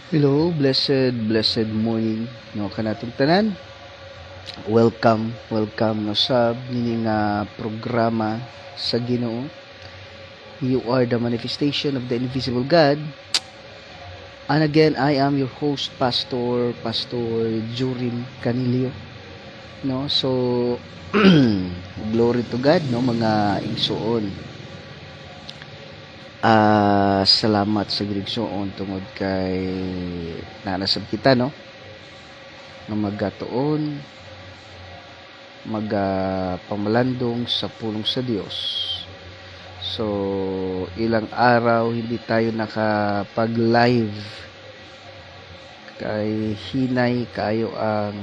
Hello, blessed morning no kanatong tanan. Welcome no sa nini nga programa sa Ginoo. You are the manifestation of the invisible God. And again, I am your host, Pastor Jorim Canilio. No, so glory to God, no mga igsoon. Salamat sa direksyon tungod kay nanasab kita no nga magatuon pamalandong sa pulong sa Dios. So ilang araw hindi tayo nakapag-live kay hinay kayo ang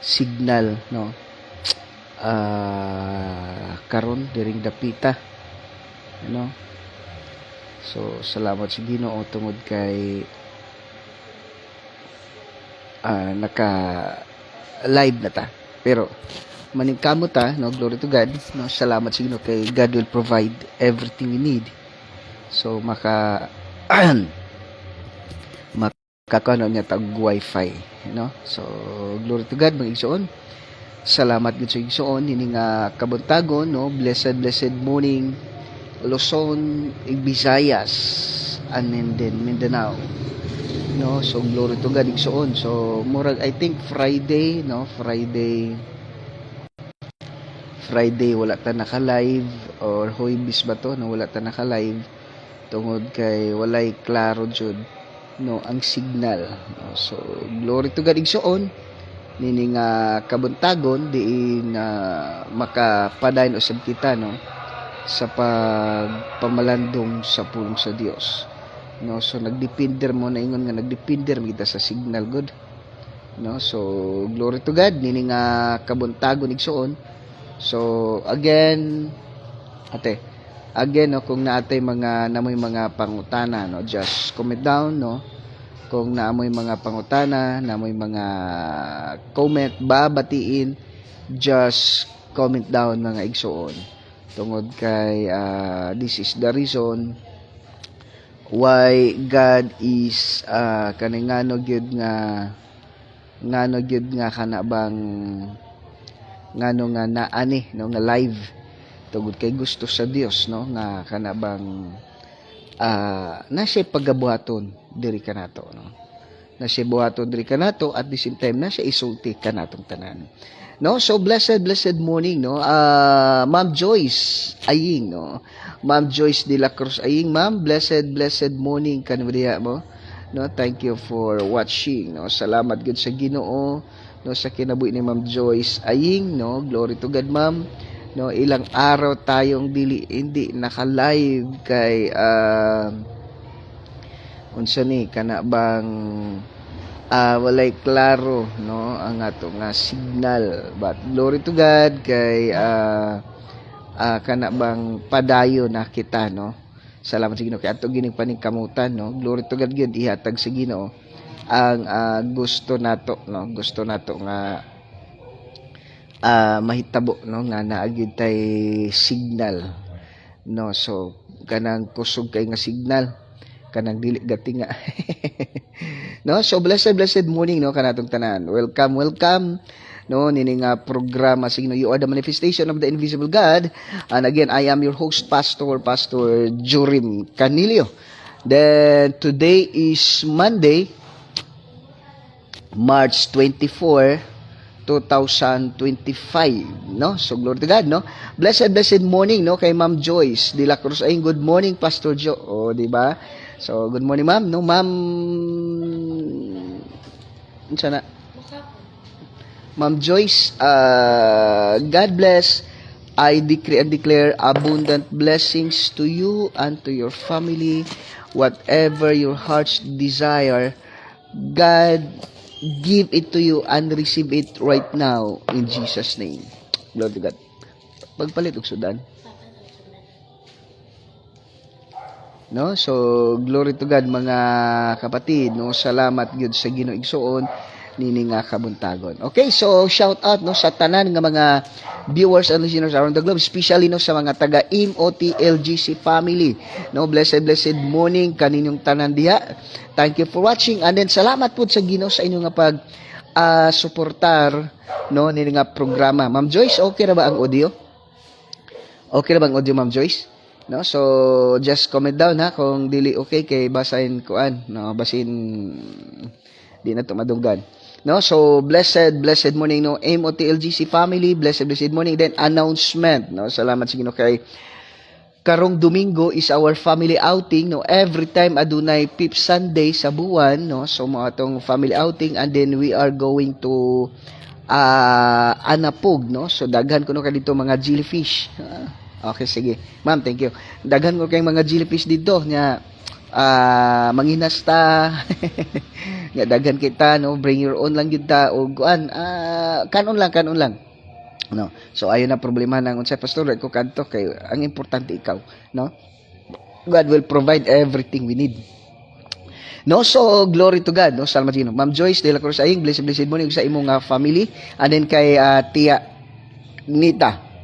signal no karon diring dapita no. So salamat sa Ginoo tungod kay naka live na ta. Pero maningkamo ta no, glory to God no, salamat sa Ginoo kay God will provide everything we need. So makakano niya tag wifi no. So glory to God mga igsoon. Salamat gid sa igsoon ini nga kabuntagon no. Blessed morning Luzon, Visayas, and then Mindanao. No, so glory to God igsoon. So murag I think Friday no, Friday wala ta naka-live or Huwebes ba to no, wala ta naka-live tungod kay walay klaro jud no ang signal. No, so glory to God igsoon nini nga kabuntagon diin makapadayon usab kita no sa pagpamalandong sa pulong sa Dios no. So nagdepender mo na ingon nga nagdepender kita sa signal good no. So glory to God nini nga kabuntagon igsoon. So again no, kung naatay namoy mga pangutana no, just comment down no. Kung naamoy mga pangutana, namoy mga comment babatiin, just comment down mga igsoon tungod kay this is the reason why God is kaningano gyud nga kanabang ngano nga naani no nga live tungod kay gusto sa Dios no nga kanabang na siya pagabuhaton diri kanato no, na siya buhaton diri kanato at the same time na siya isulti kanatong tanan no. So blessed morning no. Ma'am Joyce Aying no, Ma'am Joyce de la Cruz Aying, ma'am, blessed morning kanuriya mo no. Thank you for watching no. Salamat gud sa Ginoo no sa kinabuhi ni Ma'am Joyce Aying no. Glory to God ma'am no. Ilang araw tayong hindi naka-live kay unsa ni kana bang walay klaro no ang ato nga signal, but glory to God kay kana bang padayo na kita no. Salamat sa Ginoo kay ato gining paningkamutan no. Glory to God gyud ihatag sa Ginoo ang gusto nato no, gusto nato nga mahitabo no nga naa gyud tay signal no. So kanang kusog kay nga signal kanang dili gatinga no. So blessed morning no kanatong tanan. Welcome no nini nga programa sa Ginoo. You are the manifestation of the invisible God. And again, I am your host, Pastor Jorim Canilio. Then today is Monday, March 24, 2025 no. So glory to God no. Blessed morning no kay Ma'am Joyce de la Cruz Aying. Good morning Pastor Jo. Di ba? So good morning ma'am no. Ma'am unsa na? Ma'am Joyce, God bless. I decree and declare abundant blessings to you and to your family. Whatever your heart's desire, God give it to you and receive it right now in Jesus' name. Glory to God. Pagpalit og sudan. No, so glory to God mga kapatid no. Salamat gyud sa Ginoo igsoon nini nga kabuntagon. Okay, so shout out no sa tanan nga mga viewers and listeners around the globe, especially no sa mga taga MOTLGC family. No, blessed morning kaninyong tanan diha. Thank you for watching, and then salamat po sa Ginoo sa inyo nga pag suportar no nini nga programa. Ma'am Joyce, okay na ba ang audio? Okay na ba ang audio, Ma'am Joyce? No, so just comment down ha kung dili okay kay basahin kuan, no, basin di na to madunggan. No, so blessed morning no MOTLGC family, blessed morning, then announcement no. Salamat sa Ginoo kay karong Domingo is our family outing no. Every time adunay fifth Sunday sa buwan no, so mo atong family outing, and then we are going to Anapog no. So daghan ko no kadito mga jellyfish. Okay, sige. Ma'am, thank you. Daghan ko kayong mga jellyfish dito nya manginas ta. Nga daghan kita no, bring your own lang gyud ta og kuan kanon lang. No. So ayon na problema nang unsay pastor ko kadto kay ang importante ikaw, no? God will provide everything we need. No, so glory to God, no? Salamat Ginoo. Ma'am Joyce de la Cruz aying blessed morning sa imong family, and then kay Tia Nita.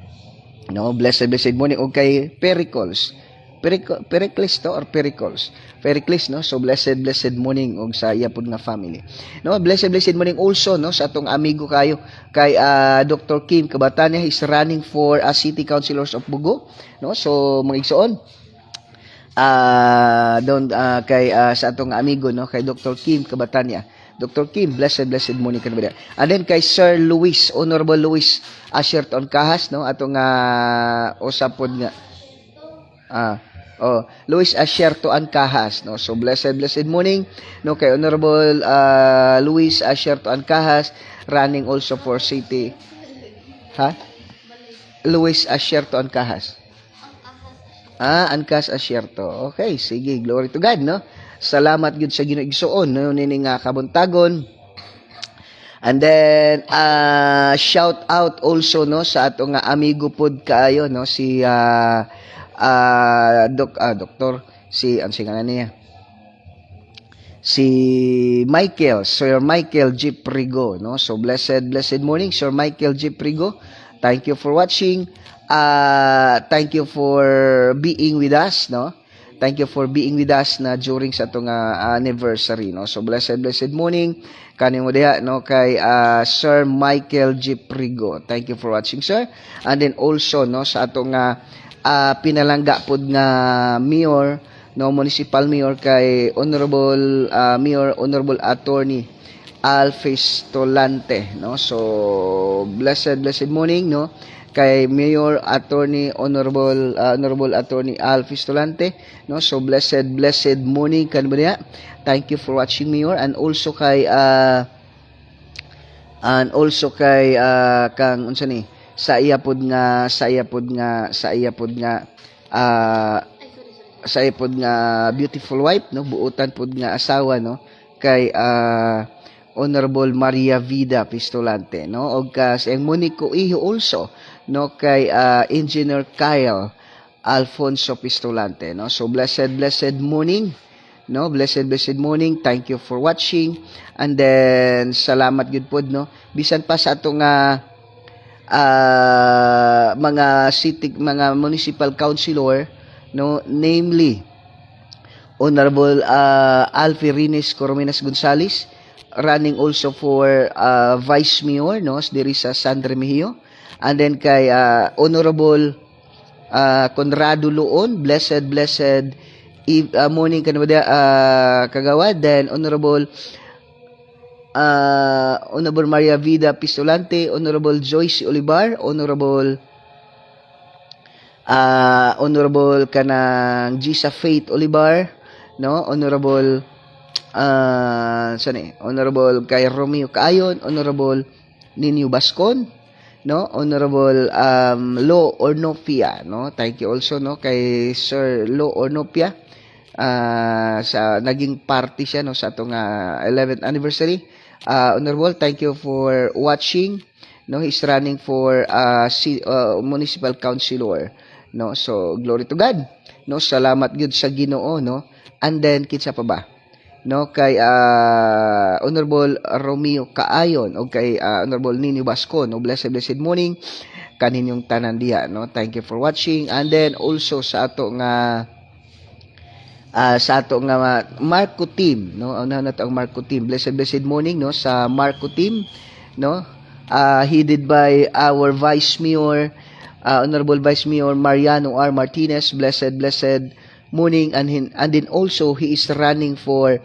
No, blessed morning og kay Pericles. Pericles to or Pericles? Pericles no. So blessed morning og sa iya pud nga family. No, blessed morning also no sa atong amigo kayo kay Dr. Kim Kabatanya, is running for City Councilors of Bugo. No, so mga igsoon kay sa atong amigo no kay Dr. Kim Kabatanya. Dr. Kim, blessed morning kanila. And then kay Sir Luis, Honorable Luis Asherton Kahas, no? Atong usapod nga. Luis Asherton Kahas, no? So blessed morning, no? Kay Honorable Luis Asherton Kahas, running also for city. Luis Asherton Kahas. Ankas Asherto. Okay, sige, glory to God, no? Salamat gud sa Ginoo igsoon no nini nga kabuntagon. And then shout out also no sa atong nga amigo pod kaayo no si doktor si ang singalan niya, si Michael, Sir Michael G. Prigo no. So blessed morning Sir Michael G. Prigo. Thank you for watching. Thank you for being with us no. Thank you for being with us na during sa atong anniversary no. So blessed morning kanimo diha no kay Sir Michael G. Prigo. Thank you for watching, sir. And then also no sa atong pinalangga pod nga mayor no, municipal mayor kay Honorable Mayor Honorable Attorney Alfis Tolante no. So blessed morning no kay Mayor Attorney Honorable Attorney Alfis Tolante no. So blessed morning kanimo diha. Thank you for watching, Mayor, and also kay kang unsa ni sa iya pod nga beautiful wife no, buotan pod nga asawa no kay Honorable Maria Vida Pistolante no, og sa Monico Iho also no kay Engineer Kyle Alfonso Pistolante no. So blessed morning no, blessed morning. Thank you for watching, and then salamat gud pod no bisan pa sa atong mga municipal councilor no, namely Honorable Alfie Rines Corominas Gonzales, running also for Vice Mayor no diri sa San Remigio, and then kay Honorable Conrado Luon, blessed morning kanimo dia kagawad, then Honorable Maria Vida Pistolante, Honorable Joyce Olivar, Honorable kanang Gisa Faith Olivar no, Honorable Honorable kay Romeo Kaayon, Honorable Ninyo Bascon no, Honorable Lo Ornopia no. Thank you also no kay Sir Lo Ornopia sa naging party siya no sa atong 11th anniversary. Honorable, thank you for watching no. He's running for municipal councilor no. So glory to God no, salamat gud sa Ginoo no. And then kinsa pa ba no, kay Honorable Romeo Kaayon o kay Honorable Nini Basco, no, blessed morning kaninyong tanan diha, no. Thank you for watching. And then also sa ato nga Marco team, no, unahan nato ang Marco team. Blessed morning, no, sa Marco team, no, headed by our Vice Mayor, Honorable Vice Mayor Mariano R. Martinez. Blessed morning. And then also he is running for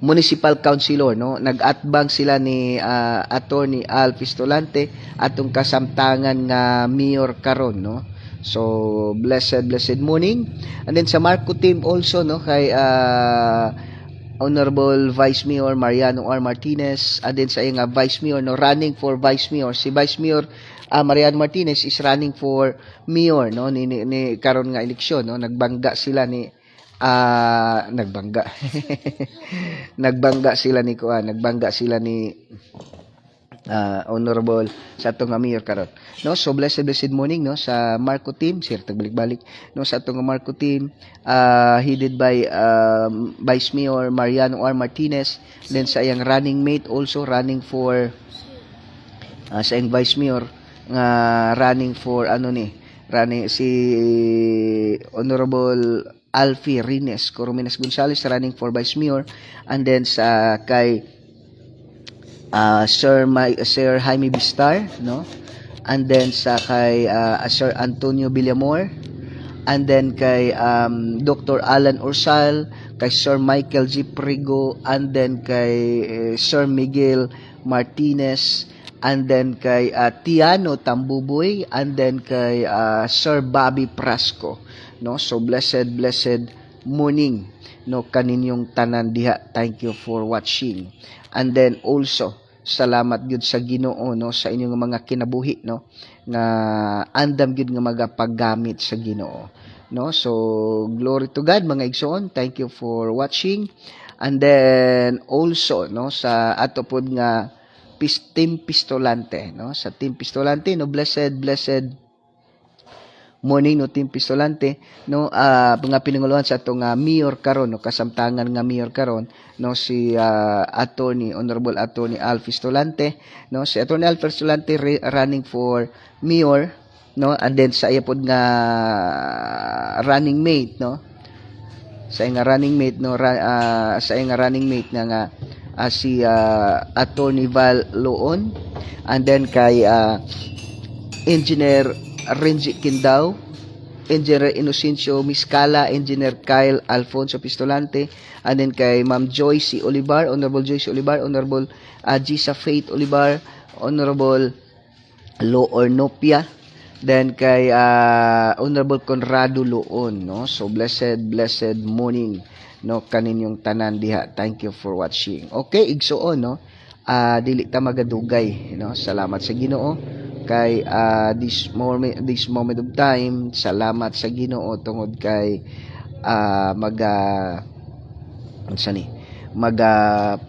municipal councilor, no. Nag-atbang sila ni Attorney Al Pistolante atong kasamtangan nga mayor karon, no. So blessed morning. And then sa Marco team also, no, kay Honorable Vice Mayor Mariano R. Martinez, and then sa iyang Vice Mayor, no, running for Vice Mayor. Si Vice Mayor Mariano Martinez is running for mayor, no, ni karon nga eleksyon, no. Nagbangga sila ni nagbangga nagbangga sila ni Honorable sa atong mayor karon, no. So blessed morning, no, sa Marco team, sir tagbalik-balik, no, sa atong Marco team, headed by Vice Mayor Mariano R. Martinez. Then sa iyang running mate also running for sa iyang Vice Mayor nga running for running si Honorable Alfie Rines Corominas Gonzales running for Vice Mayor. And then sa kay Sir Jaime Bistar, no, and then sa kay Sir Antonio Villamor, and then kay Dr. Alan Orsal, kay Sir Michael G. Prigo, and then kay Sir Miguel Martinez, and then kay Tiano Tambuboy, and then kay Sir Bobby Prasco, no. So blessed morning, no, kaninyong tanan diha. Thank you for watching. And then also salamat gyud sa Ginoo, no, sa inyong mga kinabuhi, no, nga andam gyud nga magapaggamit sa Ginoo, no. So glory to God mga igsoon. Thank you for watching. And then also, no, sa ato pod nga Team Pistolante, no, sa Team Pistolante, no, blessed morning, no, Team Pistolante, no, nga pinanguluhan sa atong mayor karon, no, kasamtangan nga mayor karon, no, si Honorable Attorney Al Pistolante, no. Si Attorney Al Pistolante running for mayor, no. And then sa iya pod nga running mate, no, sa iya nga running mate, no, sa iya nga running mate nga si Attorney Val Loon, and then kay Engineer Renji Kindao, Engineer Inocencio Miscala, Engineer Kyle Alfonso Pistolante, and then kay Ma'am Joyce Olivar, Honorable Joyce Olivar, Honorable Gisa Faith Olivar, Honorable Lo Ornopia, then kay Honorable Conrado Loon, no. So blessed morning, no, kaninyong tanan diha. Thank you for watching. Okay, igsuon, no, dili ta magadugay, no. Salamat sa Ginoo kay this moment of time. Salamat sa Ginoo tungod kay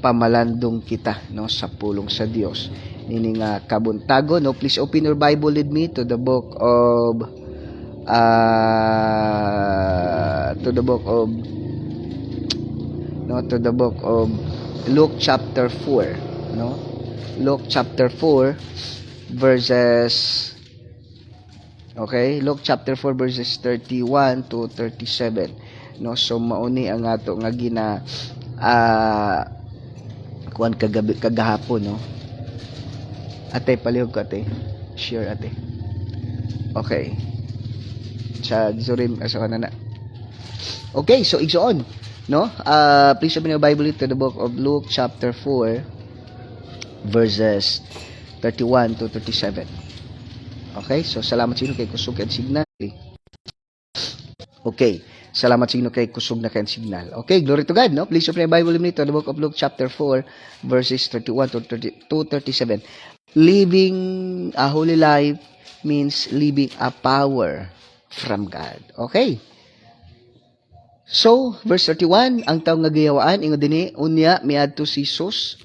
pamalandong kita, no, sa pulong sa Dios nining kabuntago, no. Please open your Bible with me to the book of Luke chapter 4, no. Luke chapter 4 verses, okay, Luke chapter 4 verses 31 to 37, no. So mauni ang ato nga kuan kagahapon, no. Ate palihog ko, ate share, ate. Okay, sa Zorim asa na. Okay, so igsoon, no, please open your Bible to the book of Luke chapter 4 verses 31 to 37. Okay, so salamat sa inyo kay kusog and signal. Okay, salamat sa inyo kay kusog na kay signal. Okay, glory to God, no. Please open your Bible with me to the book of Luke chapter 4 verses 31 to 37. Living a holy life means living a power from God. Okay. So, verse 31, ang taong nga gihawaan ingon dinhi, unya miadto si Jesus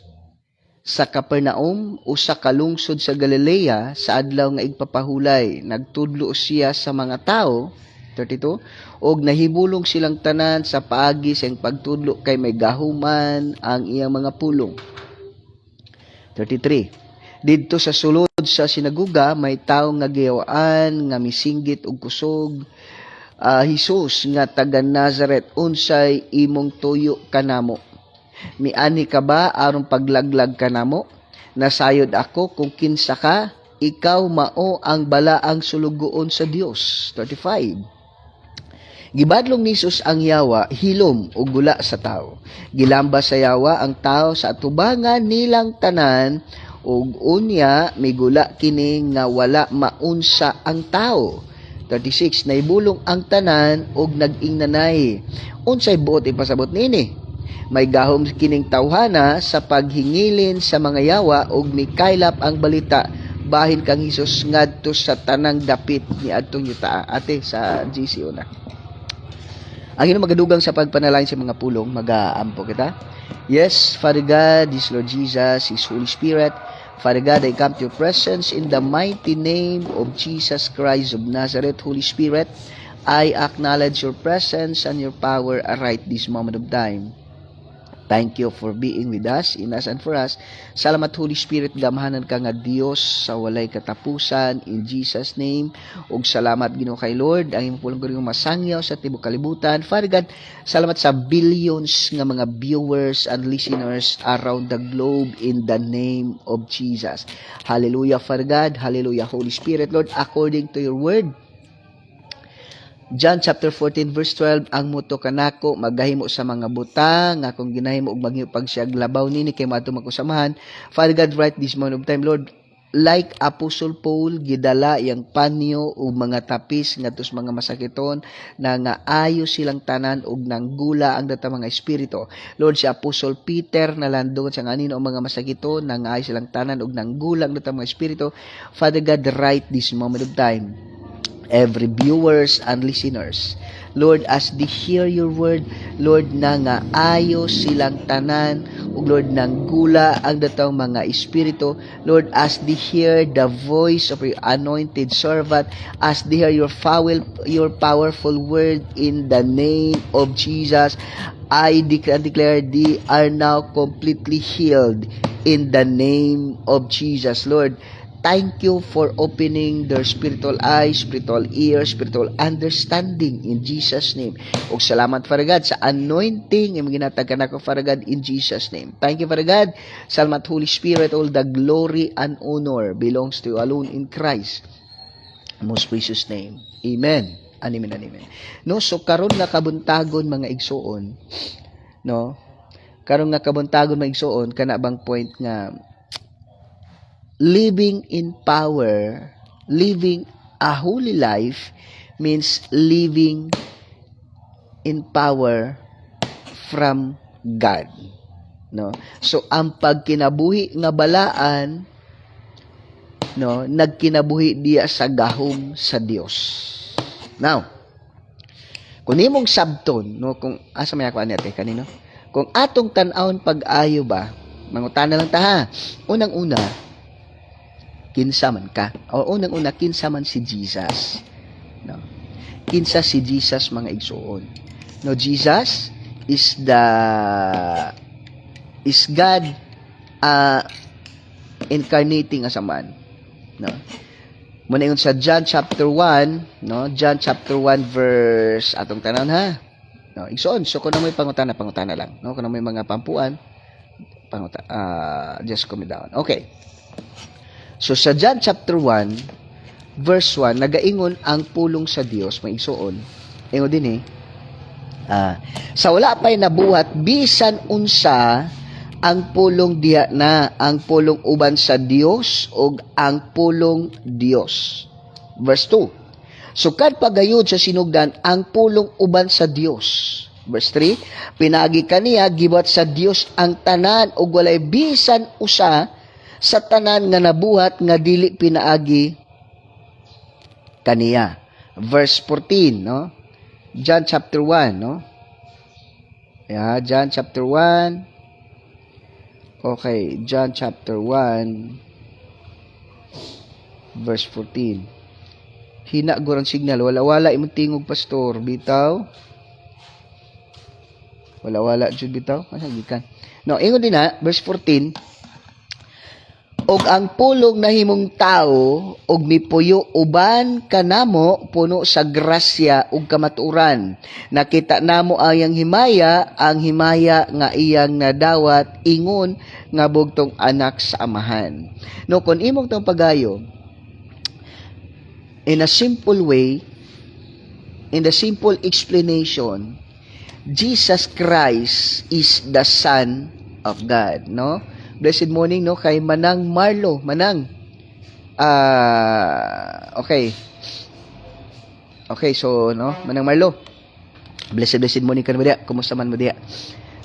sa Capernaum o sa kalungsod sa Galilea sa adlaw nga igpapahulay. Nagtudlo siya sa mga tao 32. Og nahibulong silang tanan sa paagi sa pagtudlo kay may gahuman ang iyang mga pulong. 33. Didto sa sulod sa sinaguga may tawo nga giyawaan nga misinggit og kusog, Jesus nga taga Nazareth, unsay imong tuyo kanamo? Miani ka ba aron paglaglag kanamo? Nasayod ako kung kinsa ka, ikaw mao ang balaang sulugoon sa Dios. 35. Gibadlong ni Jesus ang yawa, hilom o gula sa tao. Gilamba sa yawa ang tao sa atubangan nilang tanan, ug unya may gula kini nga wala maunsa ang tao. 36. Naibulong ang tanan ug nag-ing nanay. Unsay buot ipasabot nini? May gahom kining tawhana sa paghingilin sa mga yawa ug mikaylap ang balita bahin kang Hesus ngadto sa tanang dapit ni adtong yuta. Ate sa GC una. Ang ino magadugang sa pagpanalangin sa mga pulong, mag-aampo kita. Yes, Father God, this Lord Jesus, His Holy Spirit. Father God, I come to your presence in the mighty name of Jesus Christ of Nazareth. Holy Spirit, I acknowledge your presence and your power right this moment of time. Thank you for being with us, in us, and for us. Salamat, Holy Spirit, gamahanan ka nga Dios sa walay katapusan, in Jesus' name. Ug salamat, Ginoo kay Lord, ang imong pulong ko masangyaw sa tibok kalibutan. Father God, salamat sa billions nga mga viewers and listeners around the globe in the name of Jesus. Hallelujah, Father God. Hallelujah, Holy Spirit, Lord, according to your word. John chapter 14 verse 12, ang muto kanako magahimo sa mga butang nga kung ginahimo og maghimo pag siya labaw nini kay maadto magkusamahan. Father God, right this moment of time, Lord, like Apostle Paul gidala yang panyo o mga tapis ngadto mga masakiton na nga ayo silang tanan og nanggula ang data mga espiritu. Lord, si Apostle Peter nalandong sa kanino ang mga masakiton na nga ayo silang tanan og nanggula ang data mga espiritu. Father God, right this moment of time, every viewers and listeners, Lord, as they hear your word, Lord, na nga ayo silang tanan, ug Lord, nang gula ang datang mga espiritu, Lord, as they hear the voice of your anointed servant, as they hear your powerful word in the name of Jesus, I declare they are now completely healed in the name of Jesus, Lord. Thank you for opening their spiritual eyes, spiritual ears, spiritual understanding in Jesus' name. O salamat, Father God, sa anointing yung ginatagan ako, Father God, in Jesus' name. Thank you, Father God. Salamat, Holy Spirit. All the glory and honor belongs to you alone in Christ. Most precious name. Amen. Amen and amen. No, so karon nga kabuntagon mga igsoon, no? Karon nga kabuntagon mga igsoon, kana bang point nga living in power, living a holy life means living in power from God. No? So ang pagkinabuhi nga balaan, no, nagkinabuhi diya sa gahom sa Dios. Now, kung nimong sabton, no, kung asa may ako ani ate kanino? Kung atong tan-awon pag-ayo ba, mangutana lang ta ha. Unang-una, kinsa man ka. O unang-una, kinsa man si Jesus. No? Kinsa si Jesus, mga igsoon. No, Jesus is God incarnating as a man. No? Muna yun sa John chapter 1, no? John chapter 1 verse atong tanan ha. No, igsoon, so kung na may pangutana lang, no? Kung na may mga pampuan, just comment down. Okay. So sa John chapter 1 verse 1, nagaingon ang pulong sa Dios, may igsoon. Ingon din sa wala pa'y nabuhat bisan unsa ang pulong diha na, ang pulong uban sa Dios o ang pulong Dios. Verse 2. Sukad pagayod sa sinugdan ang pulong uban sa Dios. Verse 3. Pinagi kaniya gibat sa Dios ang tanan ug walay bisan usa sa tanan nga nabuhat nga dili pinaagi kaniya. Verse 14, no? John chapter 1, no? Yeah, John chapter 1. Okay, John chapter 1 verse 14. Hina gurang signal. Wala-wala imong tingog, pastor. Bitaw. Wala-wala jud bitaw. Asa gikan? No, ingon din na, verse 14. Og ang pulong nahimong tao og mipuyo uban kanamo puno sa grasya ug kamatuoran. Nakita namo ang himaya nga iyang nadawat ingon nga bugtong anak sa amahan. No, kun imong tong pagayo, in a simple way, in the simple explanation, Jesus Christ is the Son of God, no? Blessed morning, no, kay Manang Marlo. Manang. Okay. Okay, so, no, Manang Marlo. Blessed morning ka mo diya. Kumusta man mo diya?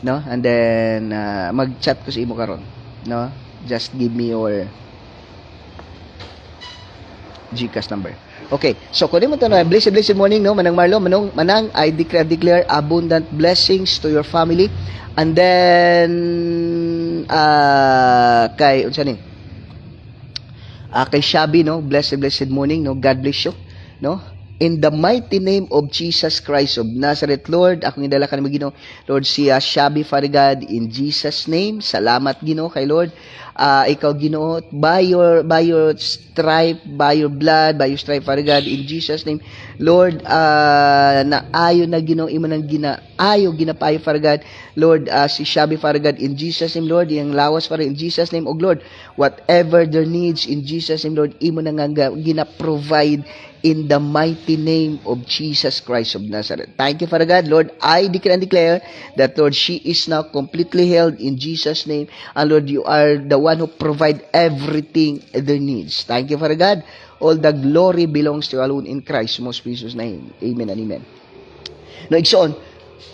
No? And then, mag-chat ko sa imo karon. No? Just give me your GCash number. Okay. So, kung di mo tanong, blessed morning, no, Manang Marlo. Manang, I declare abundant blessings to your family. And then, kay Shabby, no, blessed morning, no, God bless you, no, in the mighty name of Jesus Christ of Nazareth, Lord, akong idala ka naman, Ginoo, Lord, siya Shabby, Father God, in Jesus name, salamat, Ginoo, kay Lord, ikaw, Ginoo, by your stripe, by your blood, by your stripe, Father God, in Jesus name, Lord, na ayo na, Ginoo, imo nang ginapayo, Father God, Lord, si Shabby, Father God, in Jesus name, Lord, yung lawas, Father, in Jesus name, oh Lord, whatever their needs, in Jesus name, Lord, imo nang gina-provide in the mighty name of Jesus Christ of Nazareth. Thank you, Father God. Lord, I declare and declare that, Lord, she is now completely healed in Jesus' name. And Lord, you are the one who provide everything their needs. Thank you, Father God. All the glory belongs to you alone in Christ's most precious name. Amen and amen. Now, igsoon,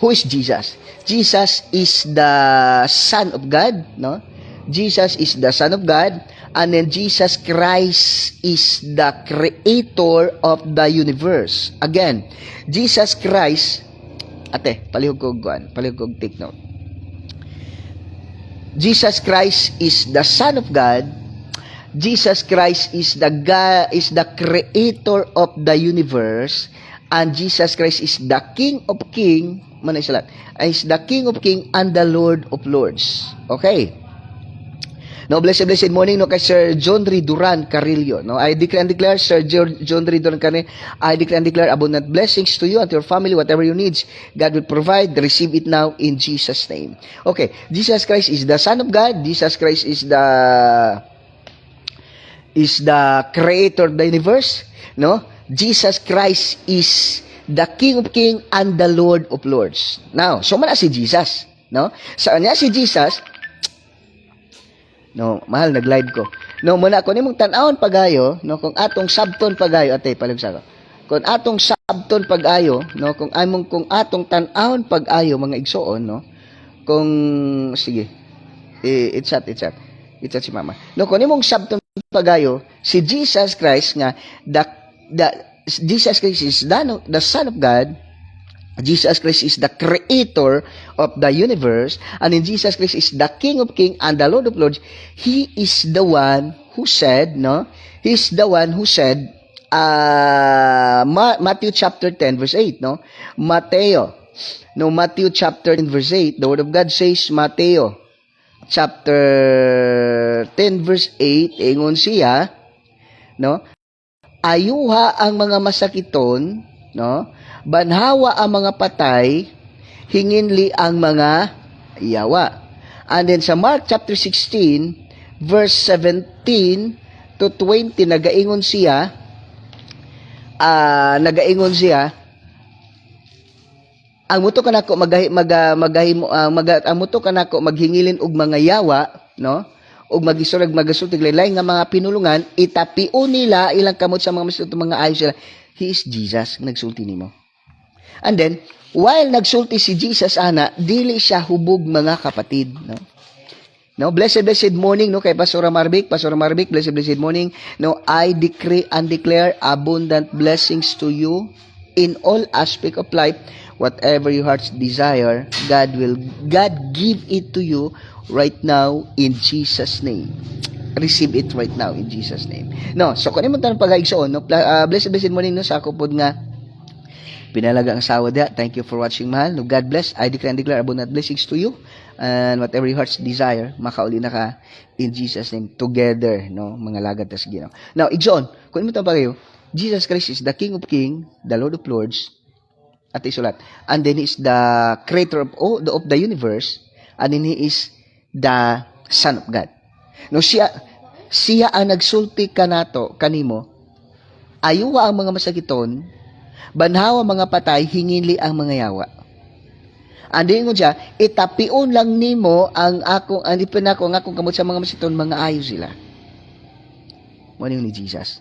who is Jesus? Jesus is the Son of God, no? Jesus is the Son of God, and then Jesus Christ is the creator of the universe. Again, Jesus Christ, palihog kog take note. Jesus Christ is the Son of God. Jesus Christ is the creator of the universe, and Jesus Christ is the King of King, is the King of King and the Lord of Lords. Okay. No, blessed morning, no, kay Sir John Ray Duran Carrillo. No, I declare and declare, Sir John Ray Duran Carrillo, I declare and declare abundant blessings to you and to your family, whatever you need, God will provide. Receive it now in Jesus' name. Okay, Jesus Christ is the Son of God. Jesus Christ is the creator of the universe. No, Jesus Christ is the King of Kings and the Lord of Lords. Now, so man si Jesus, no? Saan niya si Jesus? No, mahal, nag-live ko. No, muna ko nimong tan-awon pagayo, no, kung atong sabton pagayo, palibsa ko. Kung atong sabton pagayo, no, kung atong tan-awon pagayo mga igsoon, no, kung sige. It's up si mama. No, kung nimong sabton pagayo, si Jesus Christ nga Jesus Christ is the Son of God. Jesus Christ is the creator of the universe, and in Jesus Christ is the King of Kings and the Lord of Lords. He is the one who said, no? He's the one who said, Matthew chapter 10 verse 8, no? Matthew chapter 10 verse 8, the Word of God says, Matthew chapter 10 verse 8, ingon siya, no? Ayuha ang mga masakiton, no? Banhawa ang mga patay, hinginli ang mga yawa. And then sa Mark chapter 16 verse 17 to 20 nagaingon siya ang muto kanako maghingilin og mga yawa, no? Og magasultig laylay nga mga pinulungan, itapion nila ilang kamot sa mga masutong mga ayos sila. He is Jesus, nagsulti nimo. And then, while nagsulti si Jesus, dili siya hubog mga kapatid, no? No, blessed morning, no, kay Pastor Marbik, blessed morning. No, I decree and declare abundant blessings to you in all aspect of life. Whatever your heart's desire, God give it to you right now in Jesus' name. receive it right now in Jesus name. No, so kung mo tanong pag-aigsoon, no, blessed morning no, sa ako pod nga pinalaga ang asawa dia. Thank you for watching, mahal. No, God bless. I declare and declare abundant blessings to you. And whatever your heart's desire, makauli na ka in Jesus name together, no, mga lagad tas Ginoo. Now, igsoon, kung mo tanong kayo, Jesus Christ is the King of Kings, the Lord of Lords, at isulat. And then He is the creator of the universe, and then He is the Son of God. No, siya ang nagsulti kanimo, ayuwa ang mga masakiton, banhawa mga patay, hingili ang mga yawa. Andi ko siya, itapion lang nimo ang akong kamot sa mga masiton, mga ayo sila. Mo ni Jesus.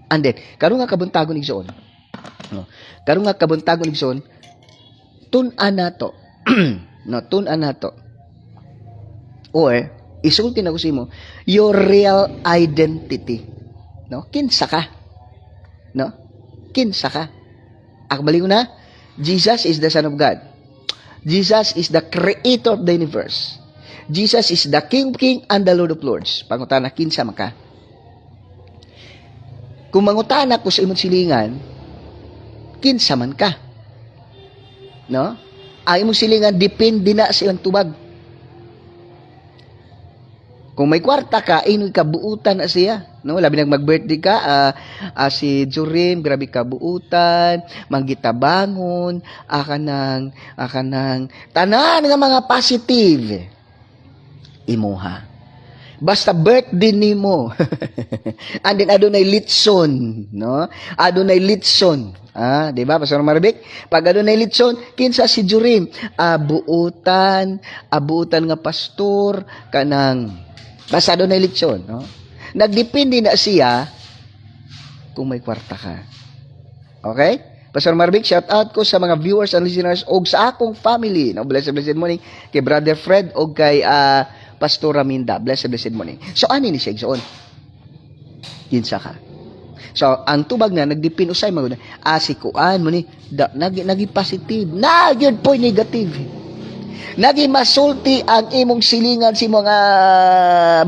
And then, karon nga kabuntagon igsoon. No. Karon nga kabuntagon igsoon, tun-an nato. No, tun-an nato. Or isulti na ko simo, your real identity. No? Kinsa ka? No? Kinsa ka? Akbali ko na, Jesus is the Son of God. Jesus is the creator of the universe. Jesus is the King of Kings and the Lord of Lords. Pangutana, kinsa man ka? Kung mangutana ko sa imong silingan, kinsa man ka? No? Ang imong silingan, depende na sa iyong tubag. Kung may kwarta ka, inoy kabuutan na siya. No, labi nang mag-birthday ka, si Jorim, grabe kabuutan, manggitabangon, akanang tanan nga mga positive. Imuha. Basta birthday nimo. And then adunay litson, no? Adunay litson. Di ba, Pastor Marvic? Pag adunay litson, kinsa si Jorim, abuutan nga pastor kanang basta adunay litson, no? Nagdepende na siya kung may kwarta ka. Okay? Pastor Marvic, shout out ko sa mga viewers and listeners og sa akong family. No? Blessed morning kay Brother Fred og kay Pastor Raminda. Blessed morning. So, ani ni siya igsoon? Kinsa ka? So, ang tubag na, nagdepende usay maguna. Si kuan mo ni, nagi positive. Yun po negative. Nagi masulti ang imong silingan si mga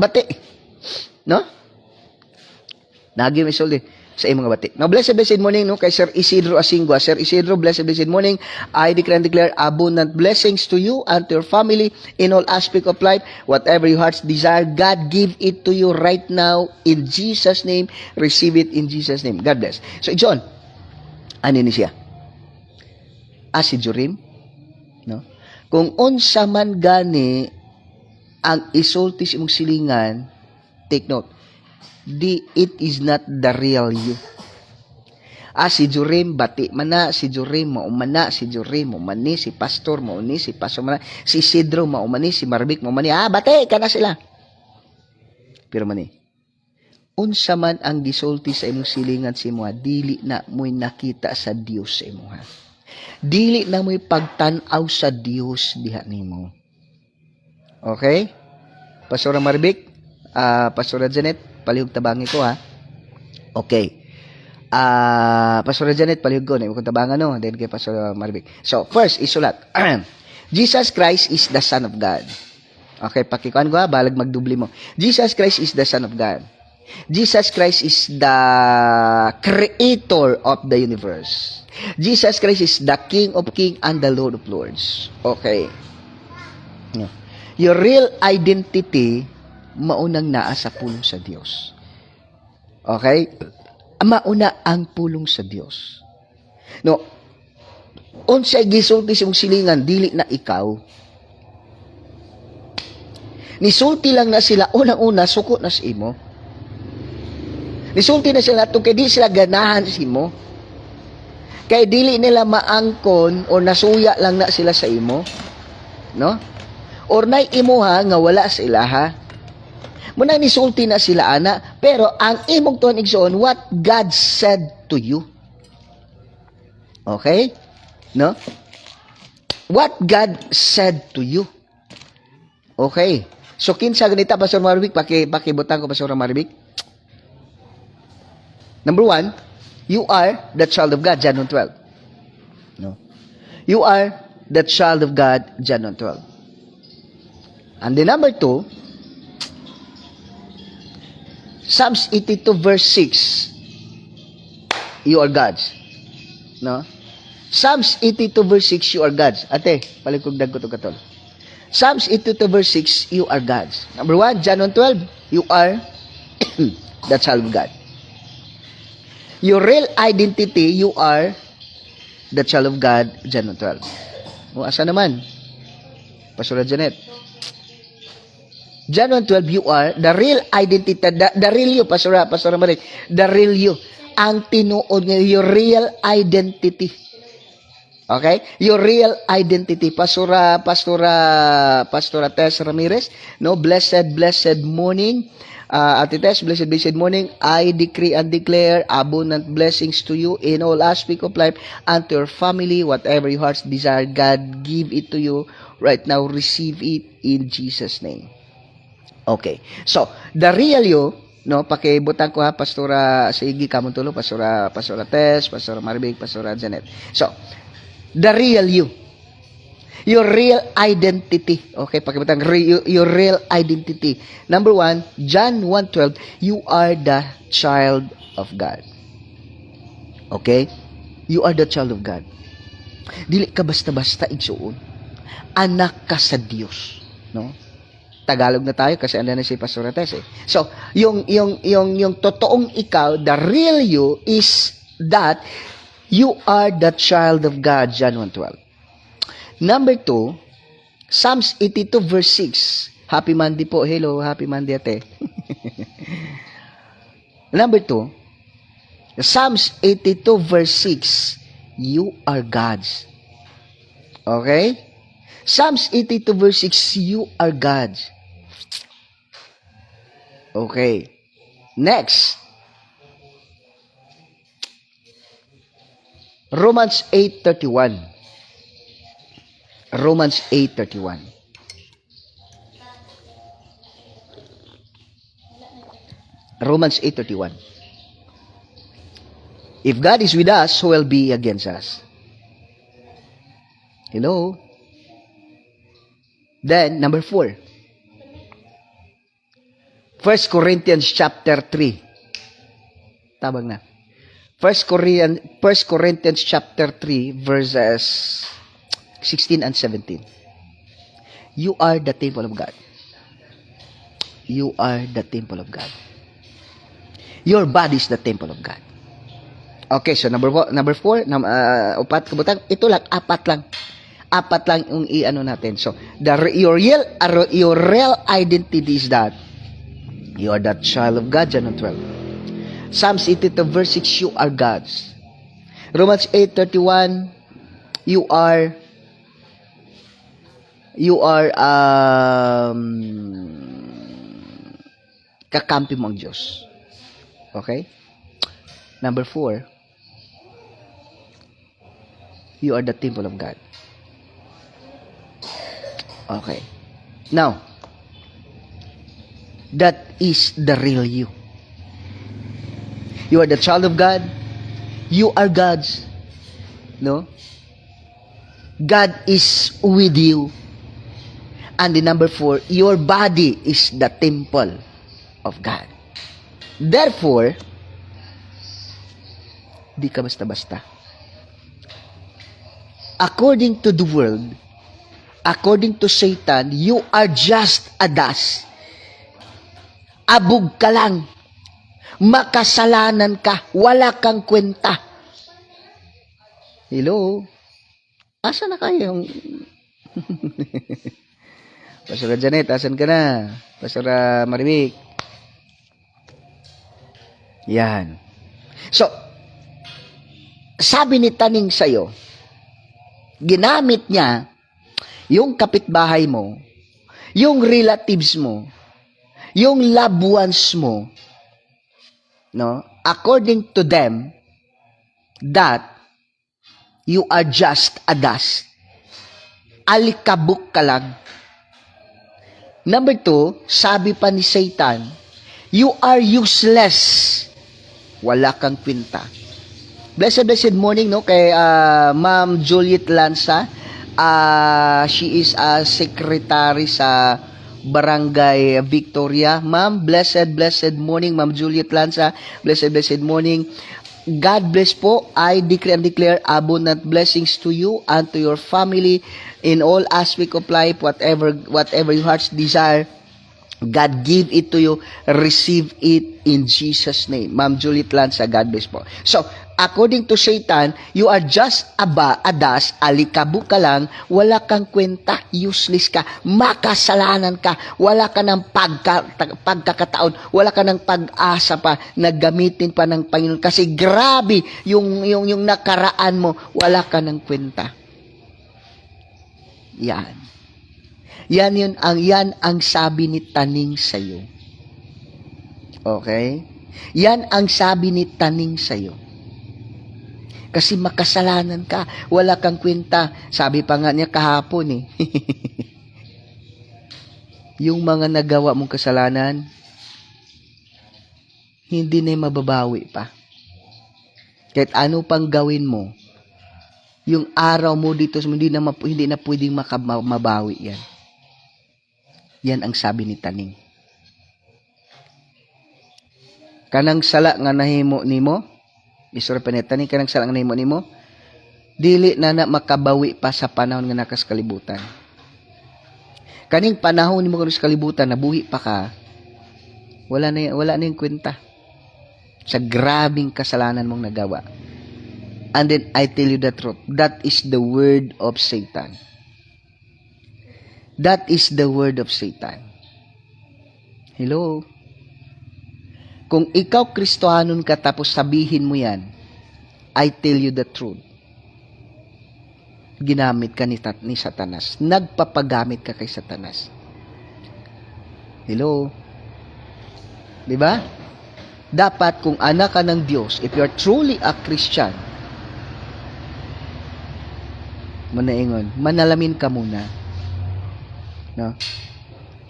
bati. No? Nagi masulti sa imong bati. Now, blessed morning, no, kay Sir Isidro Asingua. Sir Isidro, blessed morning. I declare and declare abundant blessings to you and to your family in all aspect of life. Whatever your heart's desire, God give it to you right now in Jesus' name. Receive it in Jesus' name. God bless. So, John, ano ni siya? Si Jorim, no? Kung unsa man gani ang isulti sa imong silingan, take note, it is not the real you. Si Jorim, bati mana, si Jorim, maumana, si Jorim, maumani, si Pastor, mauni, si Pastor, mana, si Isidro, maumani, si Marvic, maumani, bati, ka na sila. Pero mani, unsa man ang gisulti sa imong silingan si mo, dili na mo'y nakita sa Dios sa imo, ha? Dili na mo'y pagtanaw sa Dios diha nimo. Okay? Pastor Marvic, Pastor Janet, palihog tabangi ko, ha? Okay. Pastor Janet, palihog ko. Naimong tabangan, no? Then kay Pastor Marvic. So, first, isulat. Jesus Christ is the Son of God. Okay, pakikuan ko, ha? Balag magdubli mo. Jesus Christ is the Son of God. Jesus Christ is the creator of the universe. Jesus Christ is the King of Kings and the Lord of Lords. Okay. Your real identity, maunang naa sa pulong sa Diyos. Okay? Mauna ang pulong sa Diyos. No, unsay gisulti sa imong silingan, dili na ikaw. Nisulti lang na sila, unang-una, suko na sa imo. Nisulti na sila nato, kay di sila ganahan sa imo. Kay dili nila maangkon, o nasuya lang na sila sa imo. No? Or nay imo ha, nga wala sa ilaha. Muna nisulti na sila, ana. Pero ang imong tuon igsoon, what God said to you. Okay? No? What God said to you. Okay. So, kinsa ganita, Pastor Marvic? Pakibutang ko, Pastor Marvic. Number 1, you are the child of God, John 12. No? You are the child of God, John 12. And the number 2, Psalms 82 verse 6, you are God's. No? Psalms 82 verse 6, you are God's. Ate, palikugdag ko ito katol. Psalms 82 verse 6, you are God's. Number 1, John 1:12, you are the child of God. Your real identity, you are the child of God, John 1:12. O, asa naman? Pastor Janet. John 1:12, you are the real identity, the real you, Pastor Marie, the real you. Ang tinuod niya, your real identity. Okay? Your real identity. Pastora Tess Ramirez, no? Blessed morning. Ate Tess, blessed morning. I decree and declare abundant blessings to you in all aspects of life and to your family. Whatever your heart's desire, God give it to you right now. Receive it in Jesus' name. Okay. So, the real you, no, pakibutan ko ha, Pastora Sige Kamuntulo, Pastora Tess, Pastora Maribig, Pastora Janet. So, the real you. Your real identity. Okay, pakibutan, your real identity. Number 1, John 1:12, you are the child of God. Okay? You are the child of God. Dili ka basta-basta igsuon. Anak ka sa Dios, no? Tagalog na tayo kasi anda na si Pastor Tess eh. So, yung totoong ikaw, the real you is that you are the child of God, John 1:12. Number 2, Psalms 82 verse 6. Happy Monday po. Hello, happy Monday ate. Number 2, Psalms 82 verse 6. You are God's. Okay? Psalms 82 verse 6, you are God's. Okay. Next. Romans 8:31. Romans 8:31. Romans 8:31. If God is with us, who will be against us? Hello? Then, number 4. 1 Corinthians chapter 3. Tabag na. 1 Corinthians chapter 3 verses 16 and 17. You are the temple of God. You are the temple of God. Your body is the temple of God. Okay, so number 4, upat kabutang, ito lang, apat lang yung i-ano natin. So, your real identity is that you are the child of God, John 12. Psalms 82 verse 6, you are God's. Romans 8:31, you are kakampi mo ang Diyos. Okay? Number 4, you are the temple of God. Okay. Now, that is the real you. You are the child of God. You are God's. No? God is with you. And the number 4, your body is the temple of God. Therefore, di ka basta-basta. According to the world, according to Satan, you are just a dust. Abog ka lang. Makasalanan ka. Wala kang kwenta. Hello? Asa na kayong... Pastor Janet, asan ka na? Pastor Marimik. Yan. So, sabi ni Taning sa'yo, ginamit niya yung kapitbahay mo, yung relatives mo, yung loved ones mo, no? According to them, that you are just a dust. Alikabok ka lang. Number 2, sabi pa ni Satan, you are useless. Wala kang kwenta. Blessed morning, no? Kay Ma'am Juliet Lanza. She is a secretary sa Barangay Victoria. Ma'am, blessed morning. Ma'am Juliet Lanza, blessed morning. God bless po. I decree and declare abundant blessings to you and to your family in all aspect of life, whatever your heart's desire. God give it to you. Receive it in Jesus' name. Ma'am Juliet Lanza, God bless po. So, according to Satan, you are just adas, alikabok ka lang, wala kang kwenta, useless ka, makasalanan ka, wala ka ng pagkakataon, wala ka ng pag-asa pa na gamitin pa ng Panginoon. Kasi grabe yung nakaraan mo, wala ka ng kwenta. Yan. Yan ang sabi ni Taning sa'yo. Okay? Yan ang sabi ni Taning sa'yo. Kasi makasalanan ka, wala kang kwenta. Sabi pa nga niya kahapon yung mga nagawa mong kasalanan, hindi na mababawi pa. Kahit ano pang gawin mo, yung araw mo dito, hindi na pwedeng mabawi yan. Yan ang sabi ni Taning. Kanang sala nga nahimo nimo, isura pa ni Taning, kanang sala nga nahimo nimo, dili na makabawi pa sa panahon nga nakas kalibutan. Kaning panahon nimo sa kalibutan, nabuhi pa ka, wala na yung kwenta sa grabing kasalanan mong nagawa. And then I tell you the truth, that is the word of Satan. That is the word of Satan. Hello? Kung ikaw Kristohanon ka tapos sabihin mo yan, I tell you the truth. Ginamit ka ni Satanas. Nagpapagamit ka kay Satanas. Hello? Diba? Dapat kung anak ka ng Diyos, if you're truly a Christian, manalamin ka muna. No?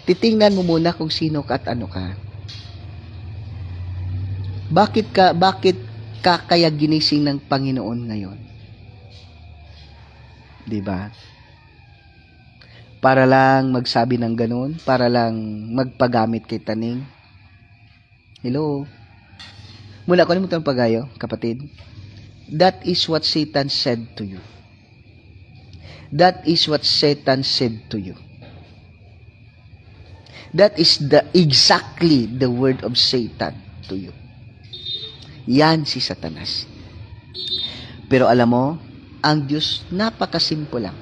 Titingnan mo muna kung sino ka at ano ka. Bakit ka kaya ginising ng Panginoon ngayon? 'Di ba? Para lang magsabi ng ganun, para lang magpagamit kay Taning. Hello. Mula ko nimo tang pagayo, kapatid. That is what Satan said to you. That is what Satan said to you. That is exactly the word of Satan to you. Yan si Satanas. Pero alam mo, ang Diyos napakasimple lang.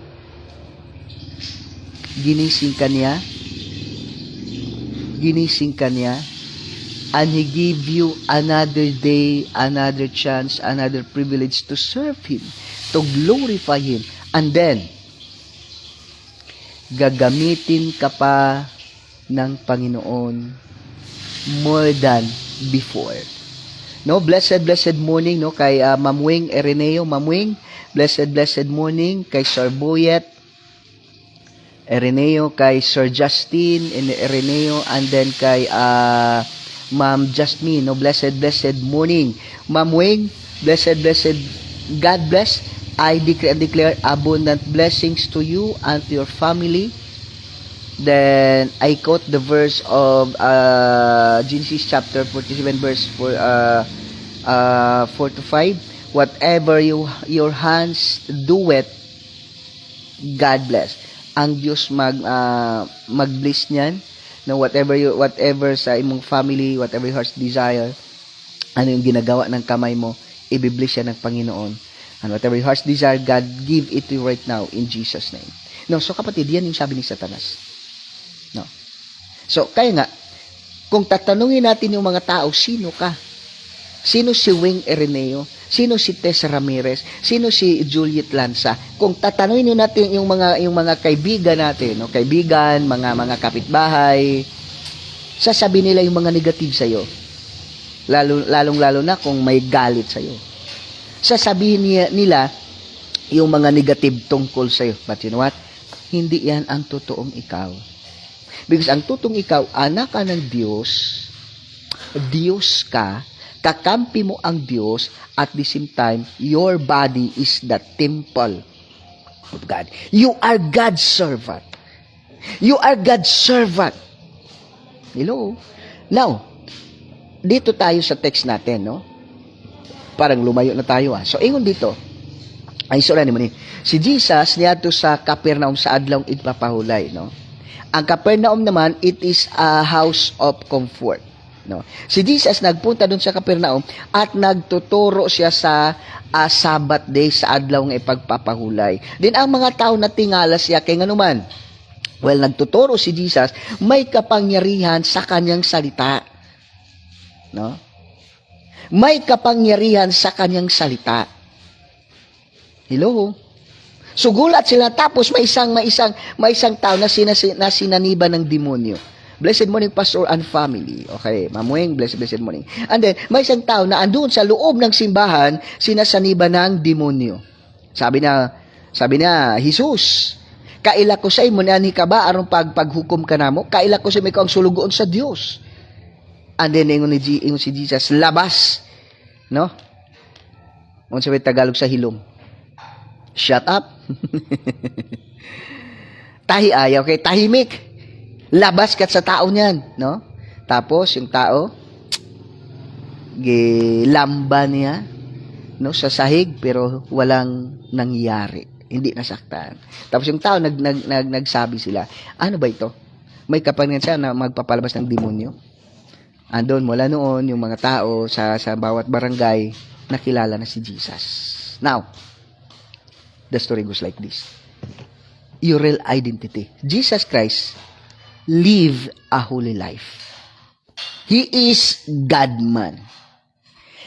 Ginising ka niya, and He gave you another day, another chance, another privilege to serve Him, to glorify Him. And then, gagamitin ka pa ng Panginoon more than before. No, blessed morning no kay Ma'am Wing Ereneo. Ma'am Wing, blessed morning kay Sir Boyet Ereneo, kay Sir Justin Ereneo, and then kay Ma'am Jasmine. No, blessed morning. Ma'am Wing, blessed God bless. I decree and declare abundant blessings to you and to your family. Then I quote the verse of Genesis chapter 47 verse 4 to 5. Whatever your hands do it, God bless. Ang Diyos mag-bless niyan. No, whatever sa imong family, whatever your heart's desire, ano yung ginagawa ng kamay mo, i-bless siya ng Panginoon. And whatever your heart's desire, God give it to you right now in Jesus' name. No, so kapatid, yan yung sabi ni Satanas. No. So, kaya nga, kung tatanungin natin yung mga tao, sino ka? Sino si Wing Ereneo? Sino si Tess Ramirez? Sino si Juliet Lanza? Kung tatanungin natin yung mga kaibigan natin, no? Kaibigan, mga kapitbahay, sasabihin nila yung mga negative sa iyo. Lalong-lalo na kung may galit sa iyo. Sasabihin nila yung mga negative tungkol sa iyo. But you know what? Hindi yan ang totoong ikaw. Because ang totoong ikaw, anak ka ng Diyos, Diyos ka, kakampi mo ang Diyos, at the same time, your body is the temple of God. You are God's servant. You are God's servant. Hello? Now, dito tayo sa text natin, no? Parang lumayo na tayo, So, ingon dito, ay sura ni mo ni. Si Jesus niadto sa Capernaum sa adlawng igpapahulay, no? Ang Capernaum naman, it is a house of comfort, no? Si Jesus nagpunta doon sa Capernaum at nagtuturo siya sa Sabbath day sa adlaw ng ipagpapahulay. Din ang mga tao na tingala siya kay nganuman. Well, nagtuturo si Jesus, may kapangyarihan sa kanyang salita. No? May kapangyarihan sa kanyang salita. Hello? Sugulat sila tapos may isang tao na sinaniba ng demonyo. Blessed morning, Pastor and family. Okay, mamuing, blessed morning. And then, may isang tao na andun sa loob ng simbahan, sinasaniba ng demonyo. Sabi na, Jesus, kaila ko sa imo ni ka ba aron paghukom ka namo? Kaila ko sa imo ang sulugoon sa Dios. And then ingon si Jesus, labas. No? Unsa may Tagalog sa hilom? Shut up. Okay, tahimik. Labas kat sa tao niyan, no? Tapos yung tao gilamba niya no sa sahig pero walang nangyari. Hindi nasaktan. Tapos yung tao nagsabi sila, ano ba ito? May kapangyarihan siya na magpapalabas ng demonyo. Andon mula noon yung mga tao sa bawat barangay nakilala na si Jesus. Now, the story goes like this. Your real identity. Jesus Christ live a holy life. He is God-man.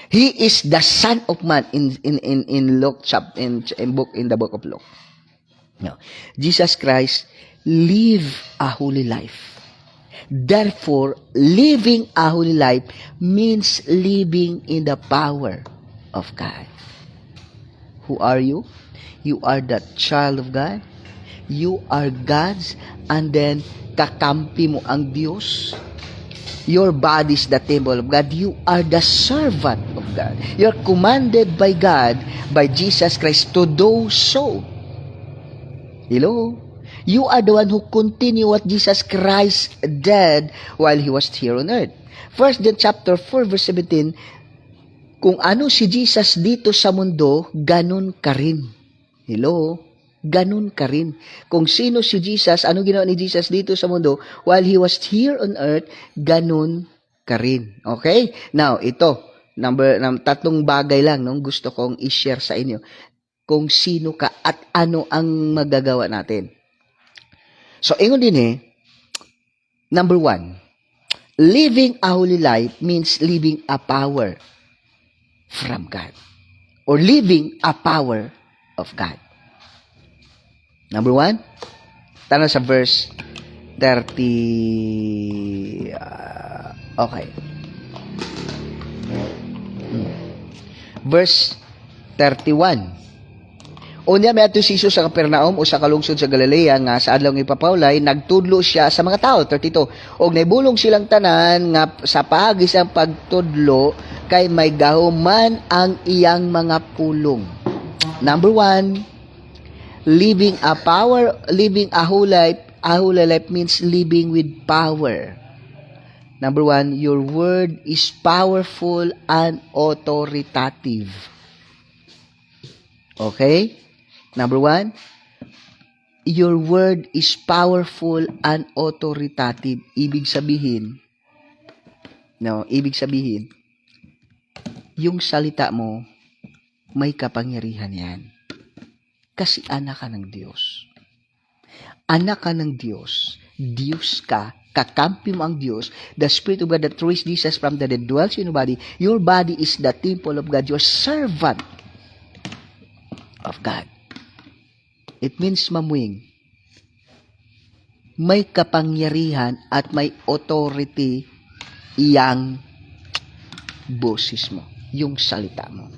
He is the Son of Man in Luke chapter in the book of Luke. No. Jesus Christ live a holy life. Therefore, living a holy life means living in the power of God. Who are you? You are the child of God. You are God's, and then kakampi mo ang Diyos. Your body is the temple of God. You are the servant of God. You're commanded by God, by Jesus Christ, to do so. Hello? You are the one who continue what Jesus Christ did while He was here on earth. 1 John chapter 4, verse 17, kung ano si Jesus dito sa mundo, ganun ka rin. Hello? Ganun ka rin. Kung sino si Jesus, ano ginawa ni Jesus dito sa mundo, while He was here on earth, ganun ka rin. Okay? Now, ito, tatlong bagay lang no, gusto kong i-share sa inyo. Kung sino ka at ano ang magagawa natin. So, ingon din number 1, living a holy life means living a power from God. Or living a power of God. Number 1, tara sa verse 30. Okay. Verse 31. Unya may ato si Jesus sa Capernaum o sa kalungsod sa Galilea nga sa adlaw ng ipapawlay, nagtudlo siya sa mga tao. 32. Og naibulong silang tanan nga sa paagis ang pagtudlo kay may gahuman ang iyang mga pulong. Number 1, living a holy life means living with power. Number 1, your word is powerful and authoritative. Okay? Number 1, your word is powerful and authoritative. Ibig sabihin, yung salita mo, may kapangyarihan yan. Kasi anak ka ng Diyos. Anak ka ng Diyos. Diyos ka. Kakampi mo ang Diyos. The Spirit of God that raised Jesus from the dead dwells in your body. Your body is the temple of God. Your servant of God. It means, mamuing, may kapangyarihan at may authority iyang boses mo. Yung salita mo.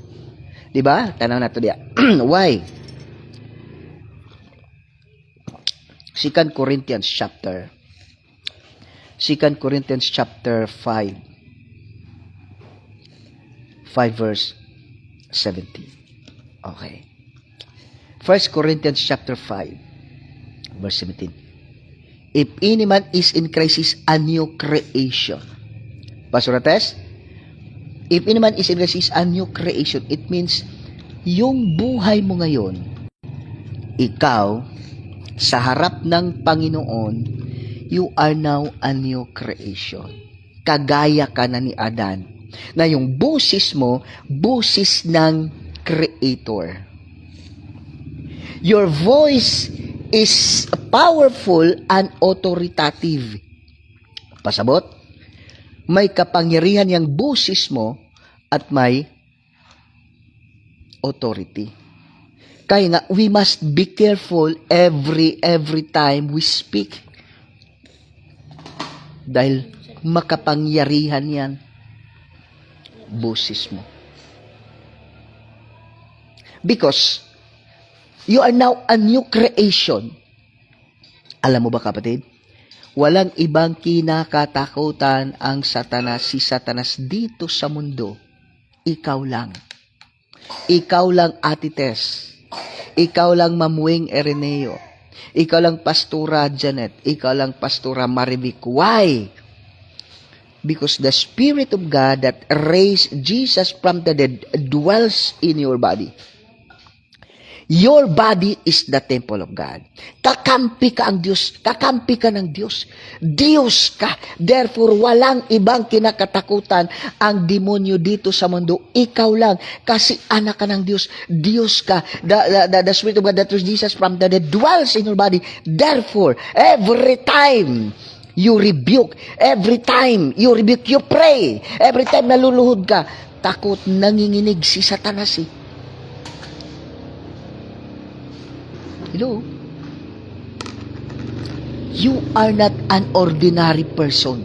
Diba? Tanaw na ito diya. Why? 2 Corinthians chapter 5 verse 17. Okay. 1 Corinthians chapter 5 verse 17. If any man is in Christ, is a new creation. Pastor Ates? If any man is in Christ, is a new creation. It means, yung buhay mo ngayon, ikaw, sa harap ng Panginoon, you are now a new creation. Kagaya ka na ni Adan, na yung boses mo, boses ng Creator. Your voice is powerful and authoritative. Pasabot? May kapangyarihan yung boses mo at may authority. Kaya nga, we must be careful every time we speak. Dahil makapangyarihan yan boses mo. Because you are now a new creation. Alam mo ba, kapatid? Walang ibang kinakatakutan ang si Satanas dito sa mundo. Ikaw lang. Ikaw lang, Ate Tess. Ikaw lang, Ma'am Wing Ereneo. Ikaw lang, Pastora Janet. Ikaw lang, Pastora Marivic. Why? Because the Spirit of God that raised Jesus from the dead dwells in your body. Your body is the temple of God. Kakampi ka ang Diyos. Kakampi ka ng Diyos. Diyos ka. Therefore, walang ibang kinakatakutan ang demonyo dito sa mundo. Ikaw lang. Kasi anak ka ng Diyos. Diyos ka. The Spirit of God that raised Jesus from the dead dwells in your body. Therefore, every time you rebuke, you pray, every time naluluhod ka, takot, nanginginig si Satanas eh. Hello? You are not an ordinary person.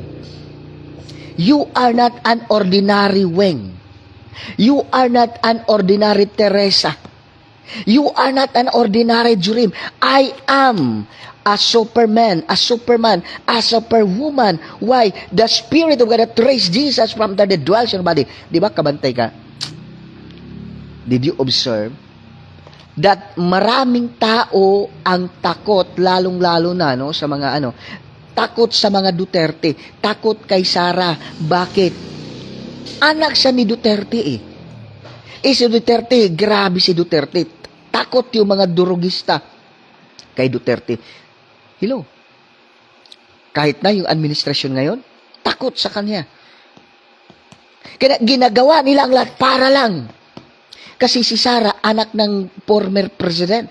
You are not an ordinary Weng. You are not an ordinary Teresa. You are not an ordinary Jurim. I am a superman, a superwoman. Why? The Spirit of God that raised Jesus from the dead dwells in your body. Di ba, kabantay ka? Did you observe that maraming tao ang takot, lalong-lalo na sa mga takot sa mga Duterte, takot kay Sara. Bakit? Anak siya ni Duterte eh. Si Duterte, grabe si Duterte. Takot yung mga durugista kay Duterte. Hello? Kahit na yung administrasyon ngayon, takot sa kanya. Kaya ginagawa nila ang lahat para lang. Kasi si Sara, anak ng former president.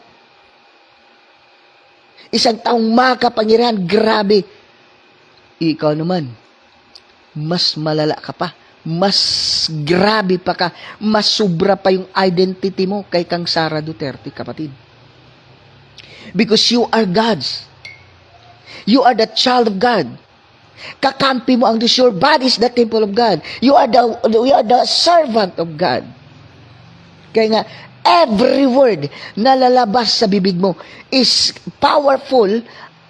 Isang taong makapangyarihan, grabe. Ikaw naman, mas malala ka pa. Mas grabe pa ka. Mas sobra pa yung identity mo kay kang Sara Duterte, kapatid. Because you are God's. You are the child of God. Kakampi mo ang Diyos. Your body is the temple of God. You are the servant of God. Kaya nga, every word na lalabas sa bibig mo is powerful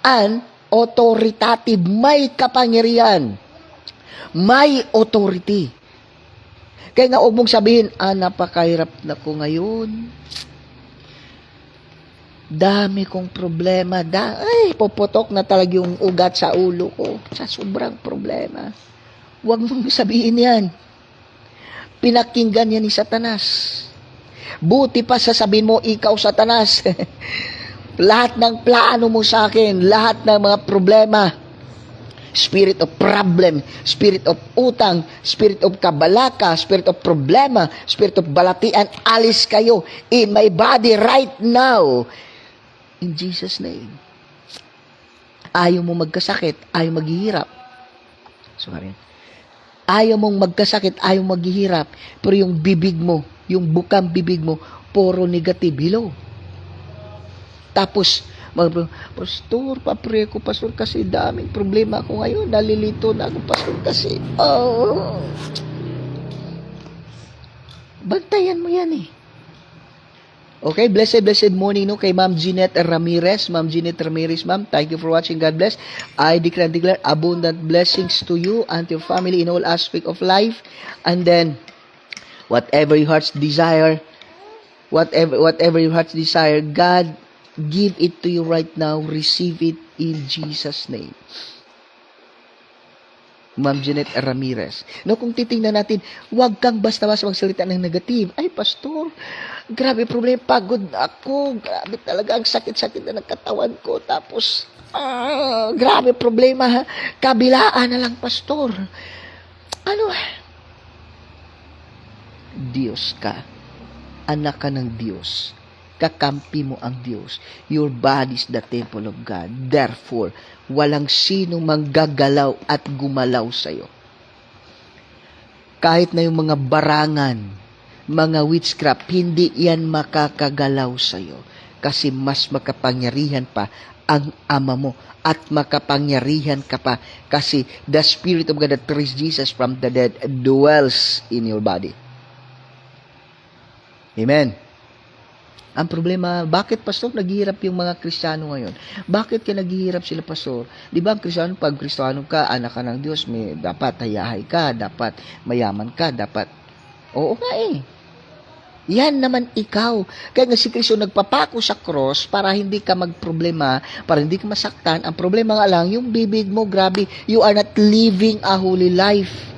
and authoritative. May kapangyarihan. May authority. Kaya nga, huwag mong sabihin, napakahirap na ko ngayon. Dami kong problema. Puputok na talaga yung ugat sa ulo ko. Sa sobrang problema. Huwag mong sabihin yan. Pinakinggan yan ni Satanas. Buti pa sasabihin mo, ikaw Satanas. Lahat ng plano mo sa akin, lahat ng mga problema, spirit of problem, spirit of utang, spirit of kabalaka, spirit of problema, spirit of balatian, alis kayo in my body right now. In Jesus' name. Ayaw mo magkasakit, ayaw maghihirap. Sorry. Ayaw mong magkasakit, ayaw maghihirap, pero yung bibig mo, yung bukang bibig mo, puro negative. Hello? Tapos, Pastor, papre ko, Pastor, kasi daming problema ako ngayon. Nalilito na ako, Pastor, kasi. Bantayan mo yan eh. Okay, blessed morning kay Ma'am Jeanette Ramirez. Ma'am Jeanette Ramirez, ma'am, thank you for watching. God bless. I declare abundant blessings to you and your family in all aspects of life. And then, whatever your heart's desire, God give it to you right now. Receive it in Jesus' name. Ma'am Jeanette Ramirez. No, kung titingnan natin, huwag kang basta-basta magsalita ng negative. Ay, pastor, grabe problema, pagod ako. Grabe talaga ang sakit-sakit na ng katawan ko. Tapos, grabe problema, ha? Kabilaan na lang, pastor. Ano? Diyos ka. Anak ka ng Diyos. Kakampi mo ang Diyos. Your body is the temple of God. Therefore, walang sinong manggagalaw at gumalaw sa'yo. Kahit na yung mga barangan, mga witchcraft, hindi yan makakagalaw sa'yo. Kasi mas makapangyarihan pa ang Ama mo. At makapangyarihan ka pa. Kasi the Spirit of God that raised Jesus from the dead dwells in your body. Amen. Ang problema, bakit, pastor, naghihirap yung mga Kristiyano ngayon? Bakit ka naghihirap sila, pastor? Di ba ang Kristiyano, pag Kristiyano ka, anak ka ng Diyos, dapat hayahay ka, dapat mayaman ka, dapat... Oo nga eh. Yan naman ikaw. Kaya nga si Kristo nagpapako sa cross para hindi ka magproblema, para hindi ka masaktan. Ang problema nga lang, yung bibig mo, grabe, you are not living a holy life.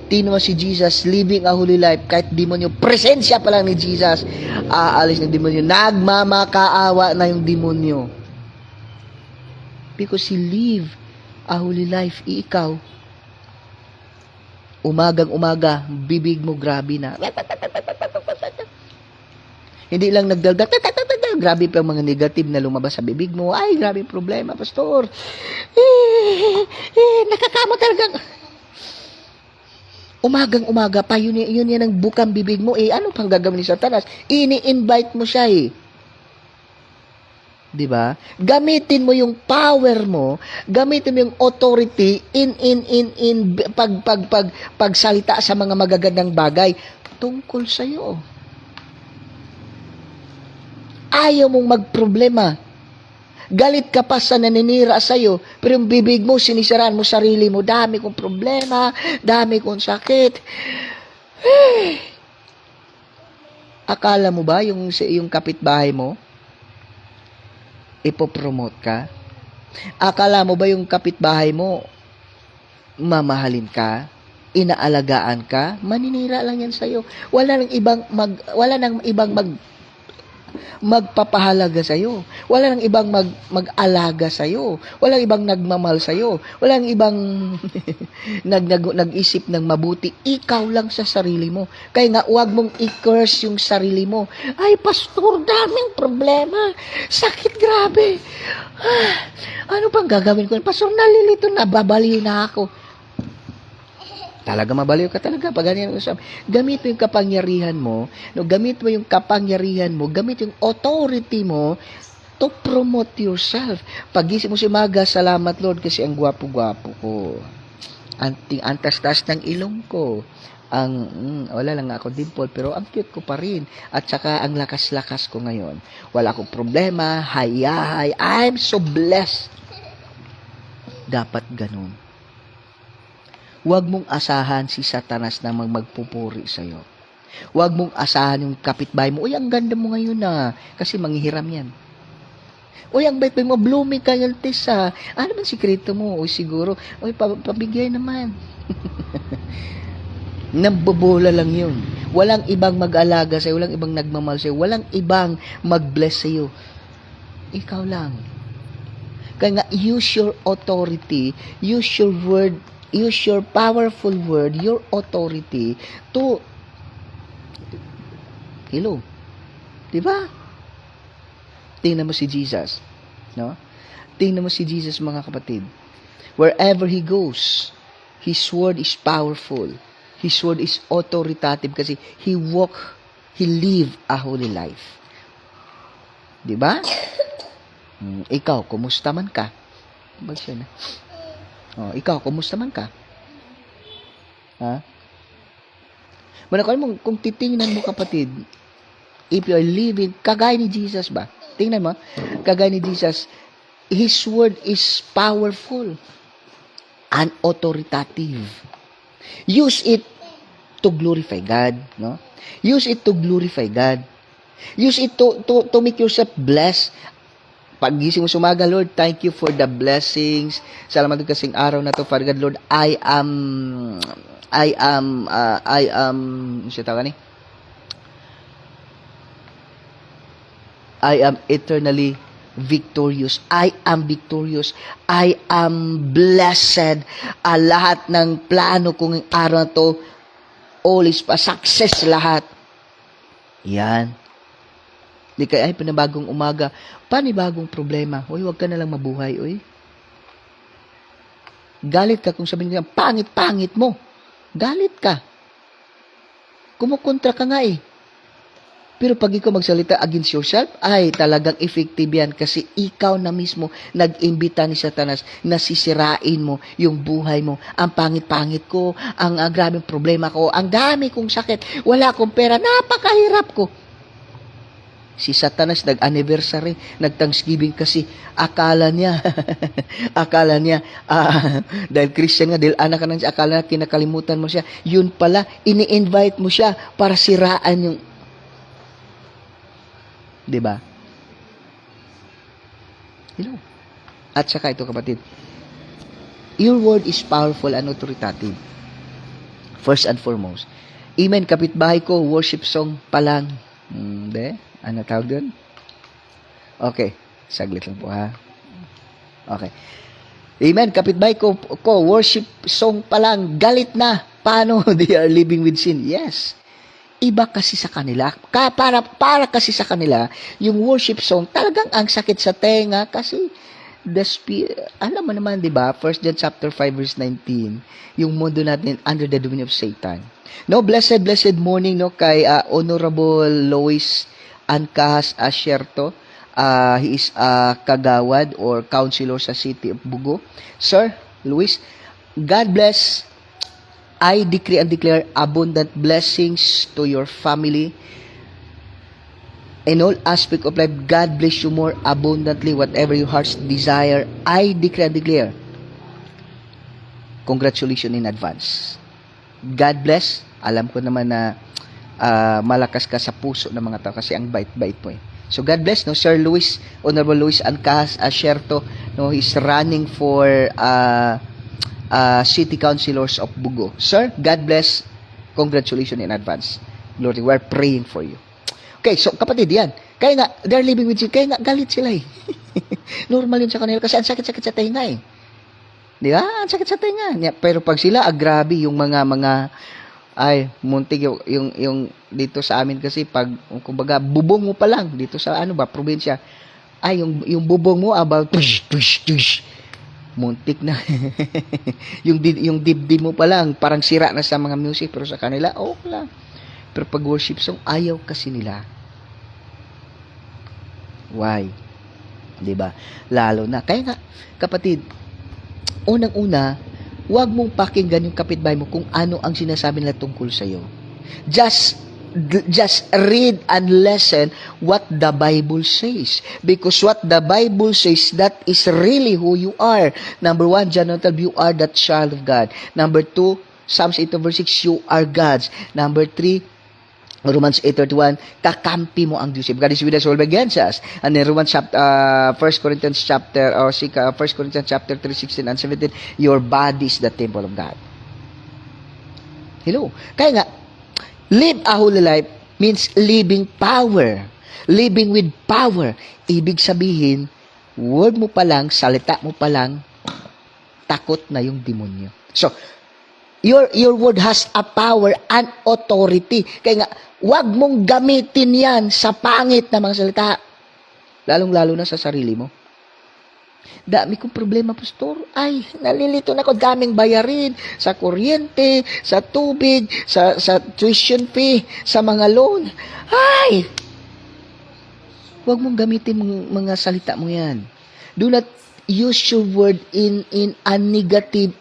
Tingnan mo si Jesus living a holy life, kahit demonyo, presensya pa lang ni Jesus, aalis ng demonyo, nagmamakaawa na yung demonyo. Because he live a holy life. Ikaw, umagang-umaga, bibig mo grabe na. Hindi lang nagdaldag, grabe pa yung mga negative na lumabas sa bibig mo. Ay, grabe problema, pastor. Nakakamot talagang... Umagang-umaga pa, yun yan ang bukang bibig mo. Ano pang gagawin ni Satanas? Ini-invite mo siya Diba? Gamitin mo yung power mo, gamitin mo yung authority in pagsalita sa mga magagandang bagay tungkol sa iyo. Ayaw mong magproblema. Galit ka pa sa naninira sa'yo, pero yung bibig mo, sinisiraan mo sarili mo, dami kong problema, dami kong sakit. Akala mo ba yung kapitbahay mo, ipopromote ka? Akala mo ba yung kapitbahay mo, mamahalin ka? Inaalagaan ka? Maninira lang yan sa'yo. Wala nang ibang magpapahalaga sa'yo. Wala nang ibang mag-alaga sa'yo. Walang ibang nagmamahal sa'yo. Walang ibang nag-isip ng mabuti. Ikaw lang sa sarili mo. Kaya nga, huwag mong i-curse yung sarili mo. Ay, pastor, daming problema. Sakit, grabe. Ano pang gagawin ko? Pastor, nalilito na. Babaliw na ako. Talaga mabaliw ka talaga pag ganyan usap. Gamit mo yung kapangyarihan mo, gamit mo yung kapangyarihan mo, gamit yung authority mo to promote yourself. Pagising mo si Maga, salamat Lord kasi ang gwapo-gwapo ko. Antas-tas ng ilong ko. Wala lang ako dimple, pero ang cute ko pa rin. At saka ang lakas-lakas ko ngayon. Wala akong problema, hayahay. I'm so blessed. Dapat ganun. Huwag mong asahan si Satanas na magpupuri sa'yo. Huwag mong asahan yung kapitbahay mo. Uy, ang ganda mo ngayon kasi manghihiram yan. Uy, ang bait mo, blooming ka yung tisa. Ano man sikreto mo? Uy, siguro, pabigay naman. Nambobola lang yun. Walang ibang mag-alaga sa'yo, walang ibang nagmamahal sa'yo, walang ibang mag-bless sa'yo. Ikaw lang. Kaya nga, use your authority, use your word, use your powerful word, your authority to hello. Diba? Tingnan mo si Jesus. No? Tingnan mo si Jesus, mga kapatid. Wherever He goes, His word is powerful. His word is authoritative kasi He live a holy life. Diba? Ikaw, kumusta man ka? Ba't siya na? Ikaw, kumusta man ka? Ha? Manakal mo, kung titingnan mo kapatid, if you are living, kagaya ni Jesus ba? Tingnan mo, kagaya ni Jesus, His word is powerful and authoritative. Use it to glorify God, no? Use it to glorify God. Use it to make yourself blessed. Paggising mo sa umaga, Lord, thank you for the blessings. Salamat din kasing araw na to, Father God, Lord. Siya tawag ni? I am eternally victorious. I am victorious. I am blessed. Lahat ng plano kong araw na to, all is pa, success lahat. Yan. Di kaya ay panibagong umaga, panibagong problema. Uy, wag ka na lang mabuhay, uy. Galit ka kung sabihin niya, pangit-pangit mo. Galit ka. Kumukontra ka nga eh. Pero pag ikaw magsalita against yourself, ay talagang effective yan kasi ikaw na mismo nag-imbita ni Satanas na sisirain mo yung buhay mo. Ang pangit-pangit ko, ang grabing problema ko, ang dami kong sakit, wala akong pera, napakahirap ko. Si Satanas nag-anniversary, nag-Thanksgiving kasi akala niya, dahil Christian nga, dahil anak ka nang siya, akala niya kinakalimutan mo siya. Yun pala, ini-invite mo siya para siraan yung, diba? Hello. At saka ito kapatid, your word is powerful and authoritative. First and foremost. Amen, kapitbahay ko, worship song pa lang. Hindi. Ano tawag doon? Okay. Saglit lang po ha. Okay. Amen. Kapitbahay ko, worship song pa lang. Galit na. Paano they are living with sin? Yes. Iba kasi sa kanila. Para kasi sa kanila, yung worship song, talagang ang sakit sa tenga kasi alam mo naman, di ba? 1 John chapter 5 verse 19, yung mundo natin under the dominion of Satan. No, blessed morning no kay Honorable Lois Ancahas Asierto. He is a kagawad or councilor sa City of Bugo. Sir, Luis, God bless. I decree and declare abundant blessings to your family. In all aspect of life, God bless you more abundantly, whatever your heart's desire. I decree and declare. Congratulations in advance. God bless. Alam ko naman na malakas ka sa puso ng mga tao kasi ang bait-bait mo eh. So God bless, no, Sir Luis, Honorable Luis Ancahas Asierto, no, he's running for City Councilors of Bugo. Sir, God bless. Congratulations in advance. Lord, we are praying for you. Okay, so kapatid, yan. Kaya nga, they're living with you. Kaya nga, galit sila eh. Normal yun sa kanila kasi ang sakit-sakit sa tenga eh. Di ba? Ang sakit sa tenga. Pero pag sila, grabe yung mga ay, muntik yung dito sa amin kasi pag, kumbaga, bubong mo pa lang dito sa, probinsya. Ay, yung bubong mo, about, tush, muntik na. yung dibdib mo pa lang, parang sira na sa mga music, pero sa kanila, okay lang. Pero pag worship song, ayaw kasi nila. Why? Diba? Lalo na. Kaya nga, kapatid, unang-una, huwag mong pakinggan yung kapitbahay mo kung ano ang sinasabi nila tungkol sa iyo. Just read and listen what the Bible says. Because what the Bible says, that is really who you are. Number 1, John 12, you are that child of God. Number 2, Psalms 8 verse 6, you are God's. Number 3, Romans 8:31, kakampi mo ang Diyos. God is with us, all against us. And then Romans 1 Corinthians chapter 3:16 and 17, your body is the temple of God. Hello. Kaya nga, live a holy life means living power. Living with power. Ibig sabihin, word mo pa lang, salita mo pa lang, takot na yung demonyo. So, your word has a power and authority. Kaya nga, huwag mong gamitin yan sa pangit na mga salita. Lalong-lalo na sa sarili mo. Dami kong problema, pastor. Ay, nalilito na ako. Daming bayarin sa kuryente, sa tubig, sa tuition fee, sa mga loan. Ay! Huwag mong gamitin mga salita mo yan. Do not use your word in a negative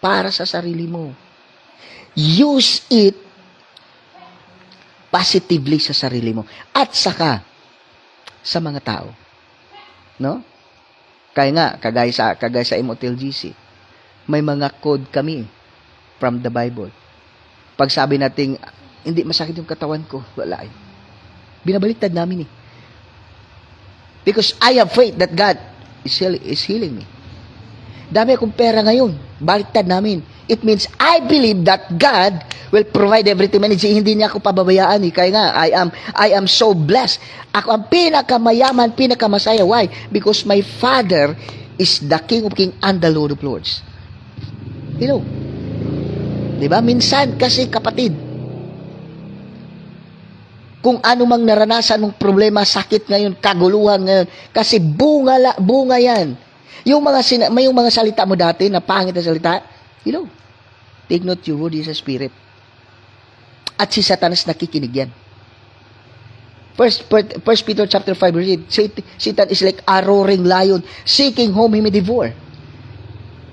para sa sarili mo. Use it positively sa sarili mo. At saka, sa mga tao. No? Kaya nga, kagaya sa MOTLGC, may mga code kami from the Bible. Pag sabi nating, hindi masakit yung katawan ko, wala eh. Binabaliktad namin eh. Because I have faith that God is healing me. Dami akong pera ngayon. Baliktad namin. It means I believe that God will provide everything I need. Hindi niya ako pababayaan eh. Kaya nga, I am so blessed. Ako ang pinakamayaman, pinakamasaya. Why? Because my Father is the King of Kings and the Lord of Lords. Diba? Minsan kasi kapatid, kung ano mang naranasan mong problema, sakit ngayon, kaguluhan ngayon, kasi bunga yan. May mga salita mo dati na pangit na salita, take note, your word is a spirit. At si Satanas nakikinig yan. First Peter chapter 5 verse 8, Satan is like a roaring lion, seeking whom he may devour.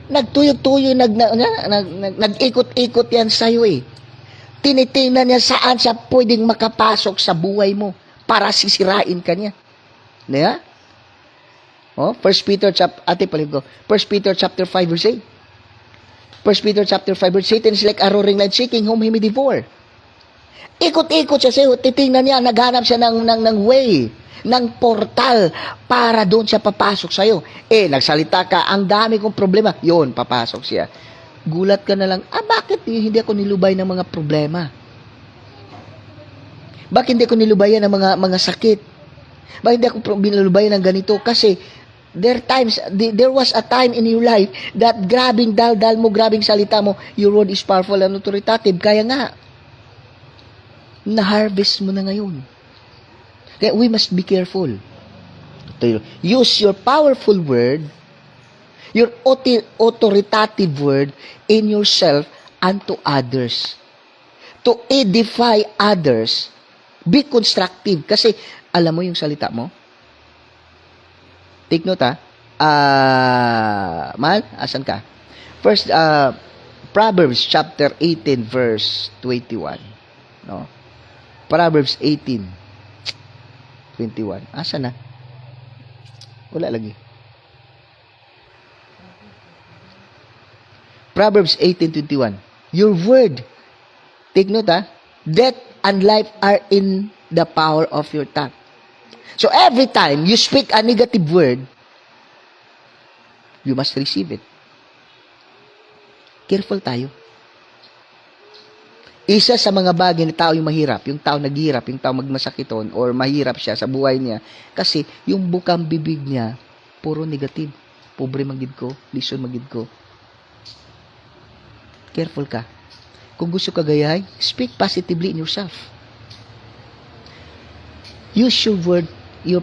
Nagtuyo-tuyo, nag-ikot-ikot yan sa'yo eh. Tinitingnan niya saan siya pwedeng makapasok sa buhay mo para sisirain ka niya. Diba? First Peter chapter 5 verse 8. First Peter chapter 5 verse 8, Satan is like a roaring lion, seeking whom he may devour. Ikot-ikot siya sa'yo, titingnan niya, naghanap siya ng way, ng portal para doon siya papasok sa'yo. Nagsalita ka, ang dami kong problema, yun, papasok siya. Gulat ka na lang, bakit hindi ako nilubay ng mga problema? Bakit hindi ako nilubayan ng mga sakit? Bakit hindi ako nilubayan ng ganito? Kasi, there was a time in your life that grabing dal mo, grabing salita mo, your word is powerful and authoritative. Kaya nga, na-harvest mo na ngayon. Kaya we must be careful. Use your powerful word, your authoritative word in yourself and to others. To edify others. Be constructive. Kasi, alam mo yung salita mo? Take note asan ka? First, Proverbs chapter 18 verse 21. No? Proverbs 18:21. Asa na? Wala lagi. Proverbs 18:21. Your word. Take note death and life are in the power of your tongue. So every time you speak a negative word, you must receive it. Careful tayo. Isa sa mga bagay na tao yung mahirap, yung tao naghihirap, yung tao magmasakiton, or mahirap siya sa buhay niya, kasi yung bukang bibig niya, puro negative. Pobre magid ko, lison magid ko. Careful ka. Kung gusto ka gayahay, speak positively in yourself. Use your word, your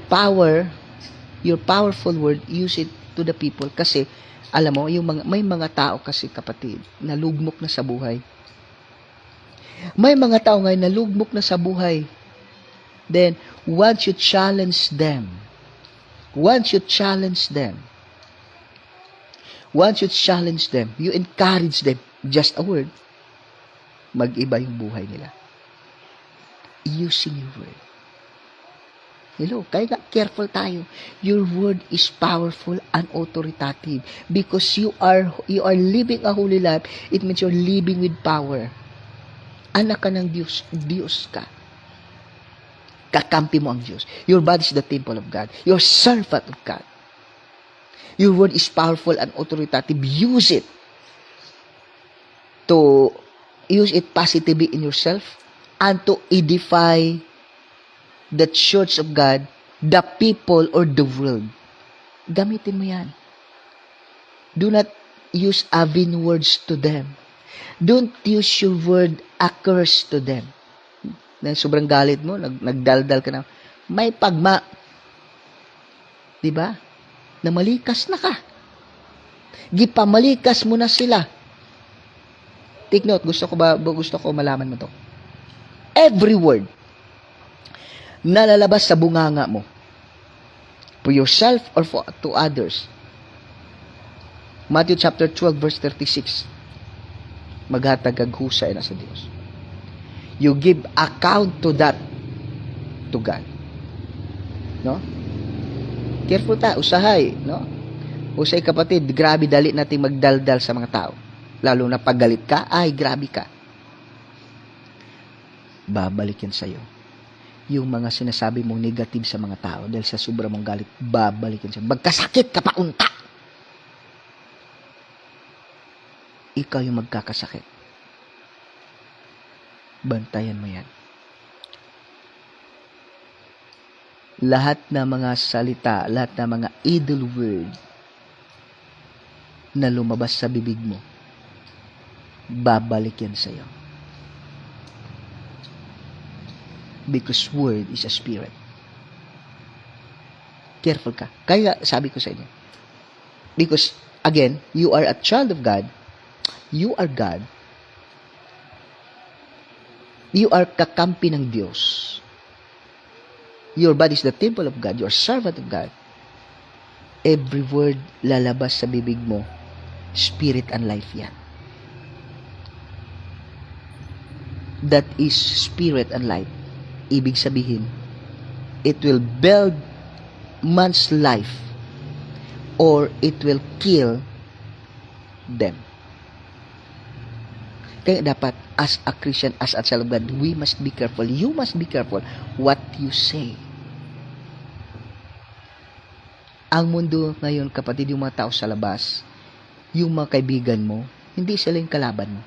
powerful word, use it to the people. Kasi, alam mo, may mga tao kasi kapatid, na lugmok na sa buhay. May mga tao ngayon na lugmok na sa buhay. Then, once you challenge them, you encourage them, just a word, mag-iba yung buhay nila. Using your word. Kaya careful tayo. Your word is powerful and authoritative because you are living a holy life. It means you're living with power. Anak ka ng Diyos. Diyos ka. Kakampi mo ang Diyos. Your body is the temple of God. You're servant of God. Your word is powerful and authoritative. Use it positively in yourself and to edify the church of God, the people, or the world. Gamitin mo yan. Do not use avin words to them. Don't use your word a curse to them. Na sobrang galit mo, nagdaldal ka na, may pagma. Diba? Na malikas na ka. Gipamalikas mo na sila. Take note, gusto ko malaman mo to. Every word na lalabas sa bunganga mo, for yourself or to others. Matthew chapter 12 verse 36. Maghatag husay na sa Diyos. You give account to that to God. No? Careful ta, usahay, no? Usay kapatid, grabe dali nating magdaldal sa mga tao. Lalo na pag galit ka, ay grabe ka. Babalik yan sa'yo. yung mga sinasabi mong negative sa mga tao dahil sa sobra mong galit, babalikan siya. Magkasakit ka pa unta. Ikaw yung magkakasakit. Bantayan mo yan. Lahat na mga salita, lahat na mga idle word na lumabas sa bibig mo, babalik yan sa'yo. Because word is a spirit. Careful ka. Kaya sabi ko sa inyo. Because, again, you are a child of God. You are God. You are kakampi ng Diyos. Your body is the temple of God. You are servant of God. Every word lalabas sa bibig mo, spirit and life yan. That is spirit and life. Ibig sabihin, it will build man's life or it will kill them. Kaya dapat, as a Christian, as a child of God, we must be careful. You must be careful what you say. Ang mundo ngayon, kapatid, yung mga tao sa labas, yung mga kaibigan mo, hindi sila yung kalaban mo,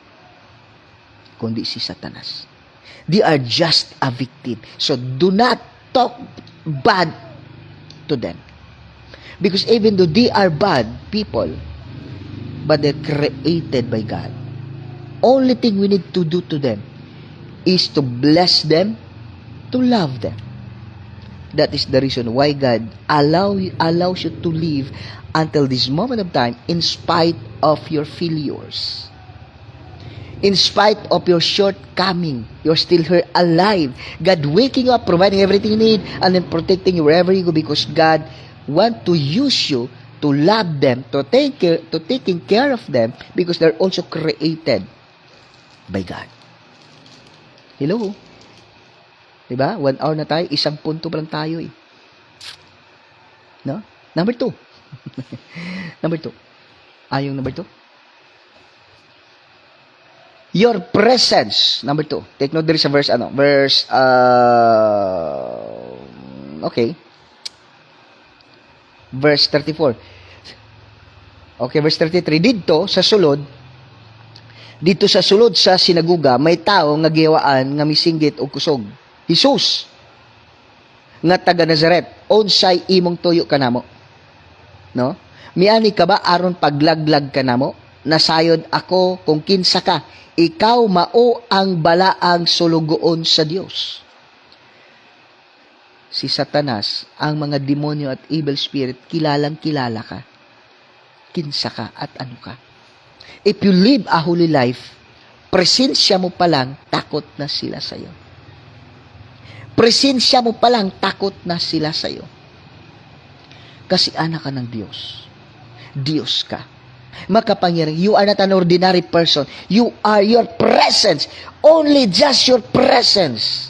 kundi si Satanas. They are just a victim. So, do not talk bad to them. Because even though they are bad people, but they're created by God. Only thing we need to do to them is to bless them, to love them. That is the reason why God allows you to live until this moment of time in spite of your failures. In spite of your shortcoming, you're still here alive. God waking you up, providing everything you need, and then protecting you wherever you go because God wants to use you to love them, to taking care of them because they're also created by God. Hello? Diba? 1 hour na tayo, isang punto pa lang tayo eh. No? Number 2. Number 2. Yung number 2? Your presence. Number 2. Take note there is a verse, okay. Verse 34. Okay, verse 33. Dito sa sulod sa sinaguga, may tao nga giwaan nga misinggit o kusog. Jesus, nga taga Nazaret, unsay imong tuyo kanamo? No? Miani ka ba aron paglaglag kanamo? Nasayod ako kung kinsa ka. Ikaw mao ang balaang sulugoon sa Dios. Si Satanas, ang mga demonyo at evil spirit, kilalang kilala ka. Kinsa ka at ano ka. If you live a holy life, presensya mo pa lang, takot na sila sa'yo. Presensya mo pa lang, takot na sila sa'yo. Kasi anak ka ng Diyos. Diyos ka. Makapangyarihan. You are not an ordinary person. You are your presence. Only just your presence.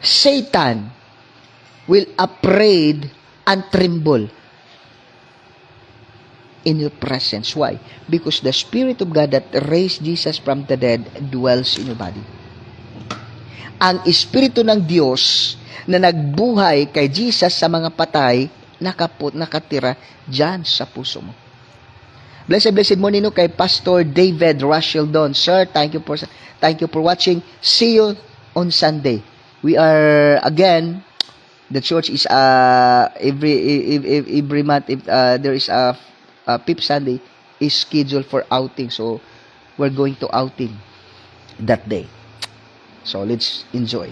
Satan will afraid and tremble in your presence. Why? Because the Spirit of God that raised Jesus from the dead dwells in your body. Ang Espiritu ng Diyos na nagbuhay kay Jesus sa mga patay, nakatira dyan sa puso mo. Blessed morning kay Pastor David Rachel Don. Sir, thank you for watching. See you on Sunday. We are again, the church is every month if there is a fifth Sunday is scheduled for outing. So we're going to outing that day. So let's enjoy.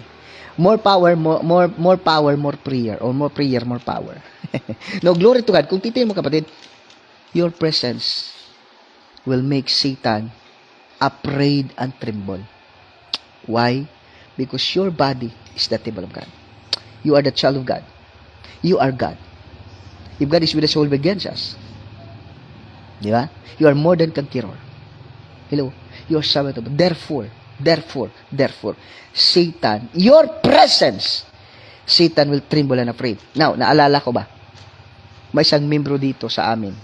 More power, more power, more prayer, or more prayer, more power. No, glory to God. Kung titingin mo kapatid, your presence will make Satan afraid and tremble. Why? Because your body is the temple of God. You are the child of God. You are God. If God is with us, He will be against us. Di ba? You are more than conqueror. Hello? You are servant of God. Therefore, Satan, your presence, Satan will tremble and afraid. Now, naalala ko ba? May isang membro dito sa amin.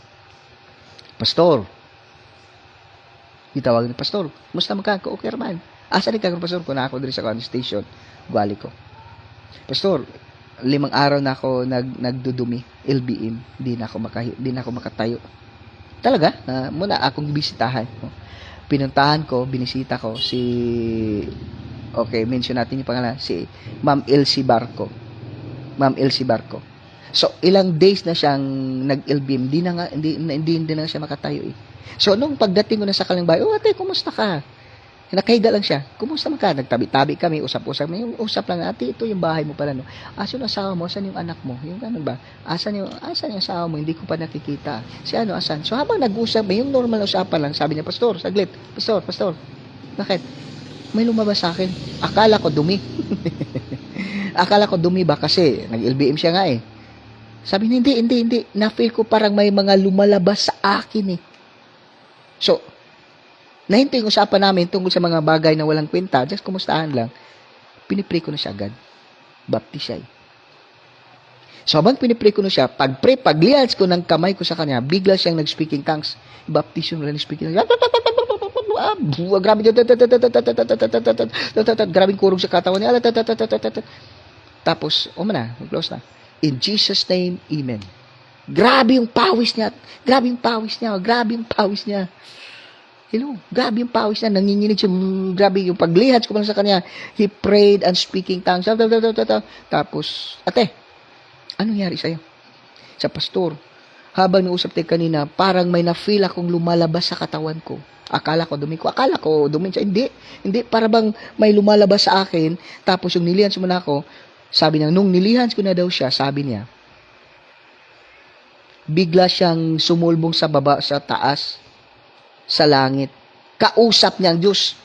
Pastor. Itawag ni Pastor. Musta magkako? Okay, man. Asa ni kagong Pastor? Kung ako din sa station, gwali ko. Pastor, 5 araw na ako nagdudumi, LBM, di na ako makatayo. Talaga, muna akong bisitahan. No? Pinuntahan ko, binisita ko si, okay, mention natin yung pangalan, si Ma'am Elsie Barco. Ma'am Elsie Barco. So, ilang days na siyang nag-LBM, hindi na siya makatayo eh. So, nung pagdating ko na sa kanilang bahay, ate, kumusta ka? Nakahiga lang siya. Kumusta man ka? Nagtabi-tabi kami, usap-usap. Yung usap lang, ate, ito yung bahay mo pala, no? Asan yung asawa mo? Asan yung anak mo? Yung ano ba? Asan yung asawa mo? Hindi ko pa nakikita. Si ano, asan? So, habang nag-usap, yung normal na usapan lang, sabi niya, Pastor, saglit. Pastor. Bakit? May lumabas sa akin. Akala ko dumi. Akala ko dumi ba? Kasi, nag-LBM siya nga eh. Sabi niya, hindi. Na-feel ko parang may mga lumalabas sa akin eh. So, nahinto yung usapan namin tungkol sa mga bagay na walang kwenta, just kumustahan lang, pinipray ko na siya agad. Baptize siya. So, habang pinipray ko na siya, paglials ko ng kamay ko sa kanya, bigla siyang nag-speaking tongues. Baptize yung nag-speaking tongues. Grabe, grabing kurog sa katawan niya. Tapos, close na. In Jesus' name, Amen. Grabe yung pawis niya. Hello, grabe yung pawis niya. Nanginginig siya. Grabe yung paglihats ko lang sa kanya. He prayed and speaking tongues. Tapos, ate, ano nangyari sa'yo? Sa pastor, habang nausap tayo kanina, parang may na-feel akong lumalabas sa katawan ko. Akala ko dumi siya. Hindi, para bang may lumalabas sa akin. Tapos yung nilihans mo na ako, sabi niya, nung nilihans ko na daw siya, sabi niya, bigla siyang sumulbong sa baba, sa taas, sa langit. Kausap niya ang Diyos.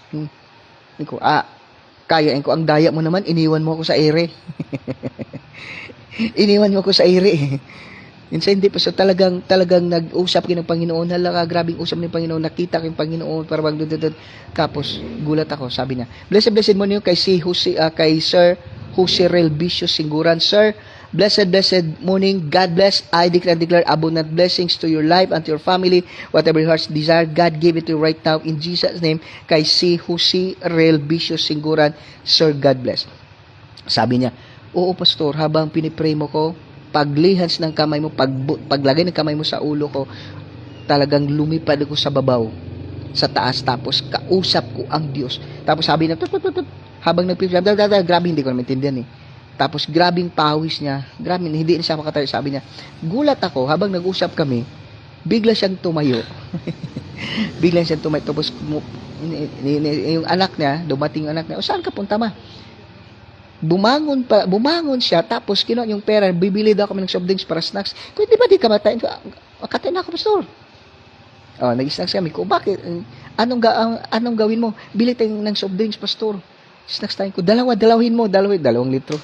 Kayain ko ang daya mo naman, iniwan mo ako sa ere. Minsan hindi pa. So talagang nag-usap kayo ng Panginoon. Hala, grabing usap ng Panginoon. Nakita ko yung Panginoon. Parang tapos, gulat ako. Sabi niya, blessed mo niyo kay Sir Jose Relbisio Singguran. Sir, blessed morning. God bless. I declare abundant blessings to your life and to your family. Whatever your heart's desire, God give it to you right now in Jesus' name. Kay si Jose Relbisio Singguran. Sir, God bless. Sabi niya, oo, Pastor, habang pinipray mo ko, paglihans ng kamay mo, paglagay ng kamay mo sa ulo ko, talagang lumipad ako sa babaw, sa taas, tapos kausap ko ang Diyos. Tapos sabi niya, habang nagpipray, grabe, hindi ko na maintindihan eh. Tapos grabing pawis niya, grabe, hindi na siya makatayo. Sabi niya, gulat ako, habang nag-usap kami, bigla siyang tumayo. Tapos yung anak niya, dumating anak niya, saan ka punta ma? Bumangon siya, tapos kinuha yung pera, bibili daw kami ng soft drinks para snacks. Kung di ba di ka matayin? Makatain na ako, Pastor. Nag-snacks kami. Kung bakit? Anong gawin mo? Bili tayo ng soft drinks, Pastor. Snacks tayo ko. Dalawin mo. 2 litro.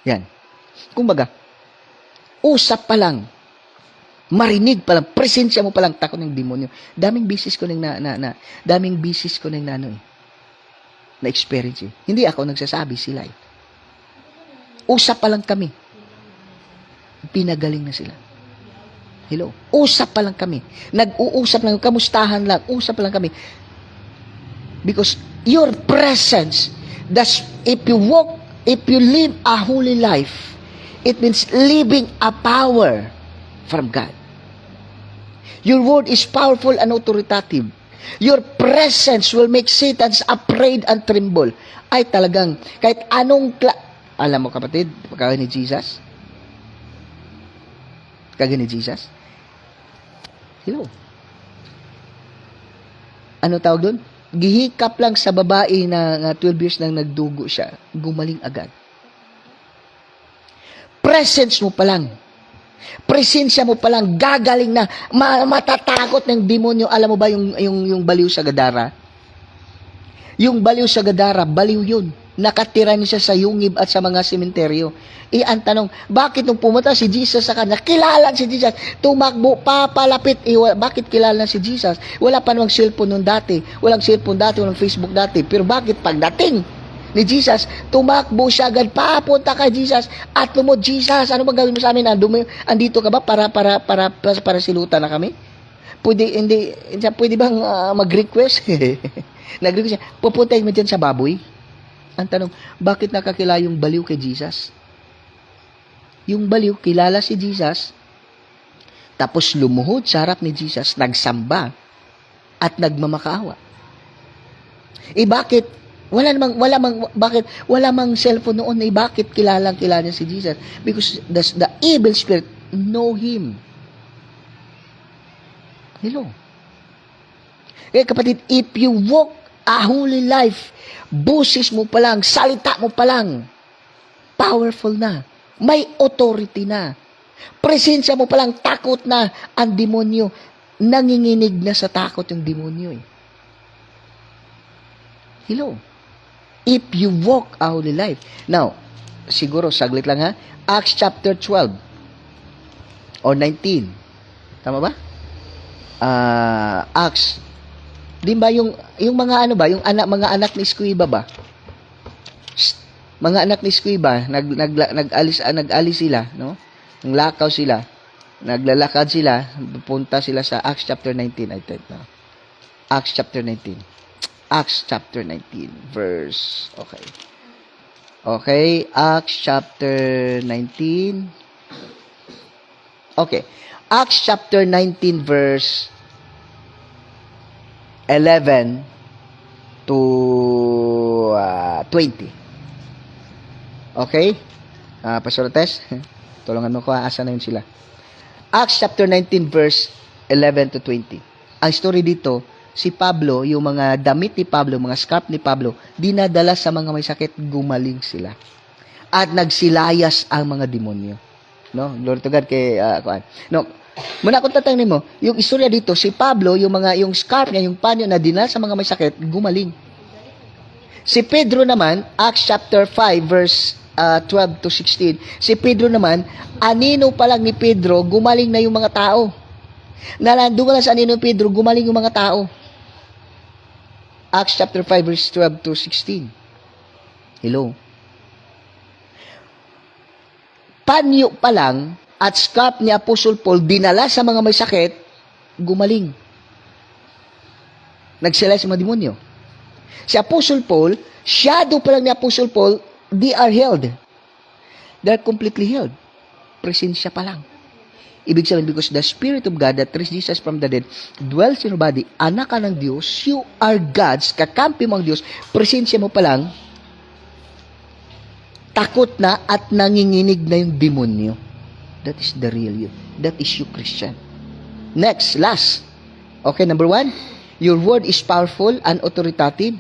Yan. Kumbaga, usap pa lang, marinig pa lang, presensya mo pa lang, takot ng demonyo. Daming bisis ko na experience eh. Hindi ako nagsasabi, sila eh. Usap pa lang kami. Pinagaling na sila. Hello? Usap pa lang kami. Nag-uusap lang, kamustahan lang, usap pa lang kami. Because your presence, if you live a holy life, it means living a power from God. Your word is powerful and authoritative. Your presence will make Satan afraid and tremble. Ay talagang, kahit anong, alam mo kapatid, kagaya ni Jesus? Hello? Ano tawag doon? Gihikap lang sa babae na 12 years nang nagdugo siya. Gumaling agad. Presence mo pa lang. Presensya mo palang gagaling na, matatakot ng demonyo. Alam mo ba yung baliw sa Gadara? Yung baliw sa Gadara, baliw yun. Nakatira niya sa yungib at sa mga sementeryo. Ang tanong, bakit nung pumunta si Jesus sa kanya, kilala si Jesus, tumakbo, papalapit, bakit kilala si Jesus? Wala pa namang cellphone nung dati, walang Facebook dati, pero bakit pagdating ni Jesus, tumakbo siya agad, papunta kay Jesus, at lumod, Jesus, ano ba gawin mo sa amin? Andito ka ba para silutan na kami? Pwede bang mag-request? Nag-request siya, pupuntahin mo dyan sa baboy. Ang tanong, bakit nakakilala yung baliw kay Jesus? Yung baliw, kilala si Jesus, tapos lumuhod sa harap ni Jesus, nagsamba, at nagmamakaawa. Bakit? Bakit? Wala mang cellphone noon, bakit kilala niya si Jesus? Because the evil spirit know him. Hello. Kaya kapatid, if you walk a holy life, busis mo pa lang, salita mo pa lang, powerful na. May authority na. Presensya mo pa lang, takot na ang demonyo. Nanginginig na sa takot yung demonyo eh. Hello. If you walk a holy life. Now, siguro, saglit lang ha. Acts chapter 12 or 19. Tama ba? Acts. Di ba yung mga ano ba, yung mga anak ni Escriba ba? Mga anak ni Escriba, nag-alis sila, no? Naglakaw sila. Naglalakad sila, pupunta sila sa Acts chapter 19, I think, no? Acts chapter 19. Acts chapter 19, verse, okay. Okay, Acts chapter 19. Okay. Acts chapter 19, verse 11 to 20. Okay? Pastor Tess, tulungan mo ko, asa na yun sila. Acts chapter 19, verse 11 to 20. Ang story dito, si Pablo, yung mga damit ni Pablo, mga scarf ni Pablo, dinadala sa mga may sakit, gumaling sila. At nagsilayas ang mga demonyo. No? Glory to God kay no. Muna kung tatanungin mo, yung istorya dito, si Pablo, yung scarf niya, yung panyo na dinala sa mga may sakit, gumaling. Si Pedro naman, Acts chapter 5, verse 12 to 16, si Pedro naman, anino pa lang ni Pedro, gumaling na yung mga tao. Nalandungan na sa anino ni Pedro, gumaling yung mga tao. Acts chapter 5, verse 12 to 16. Hello. Panyo pa lang, at scarf ni Apostle Paul, dinala sa mga may sakit, gumaling. Nagsilay sa mga demonyo. Si Apostle Paul, shadow pa lang ni Apostle Paul, they are healed. They are completely healed. Presensya pa lang. Ibig sabihin, because the Spirit of God that raised Jesus from the dead dwells in your body, anak ka ng Diyos, you are God's, kakampi mo ang Diyos, presensya mo pa lang, takot na at nanginginig na yung demonyo. That is the real you. That is you, Christian. Next, last. Okay, number 1, your word is powerful and authoritative.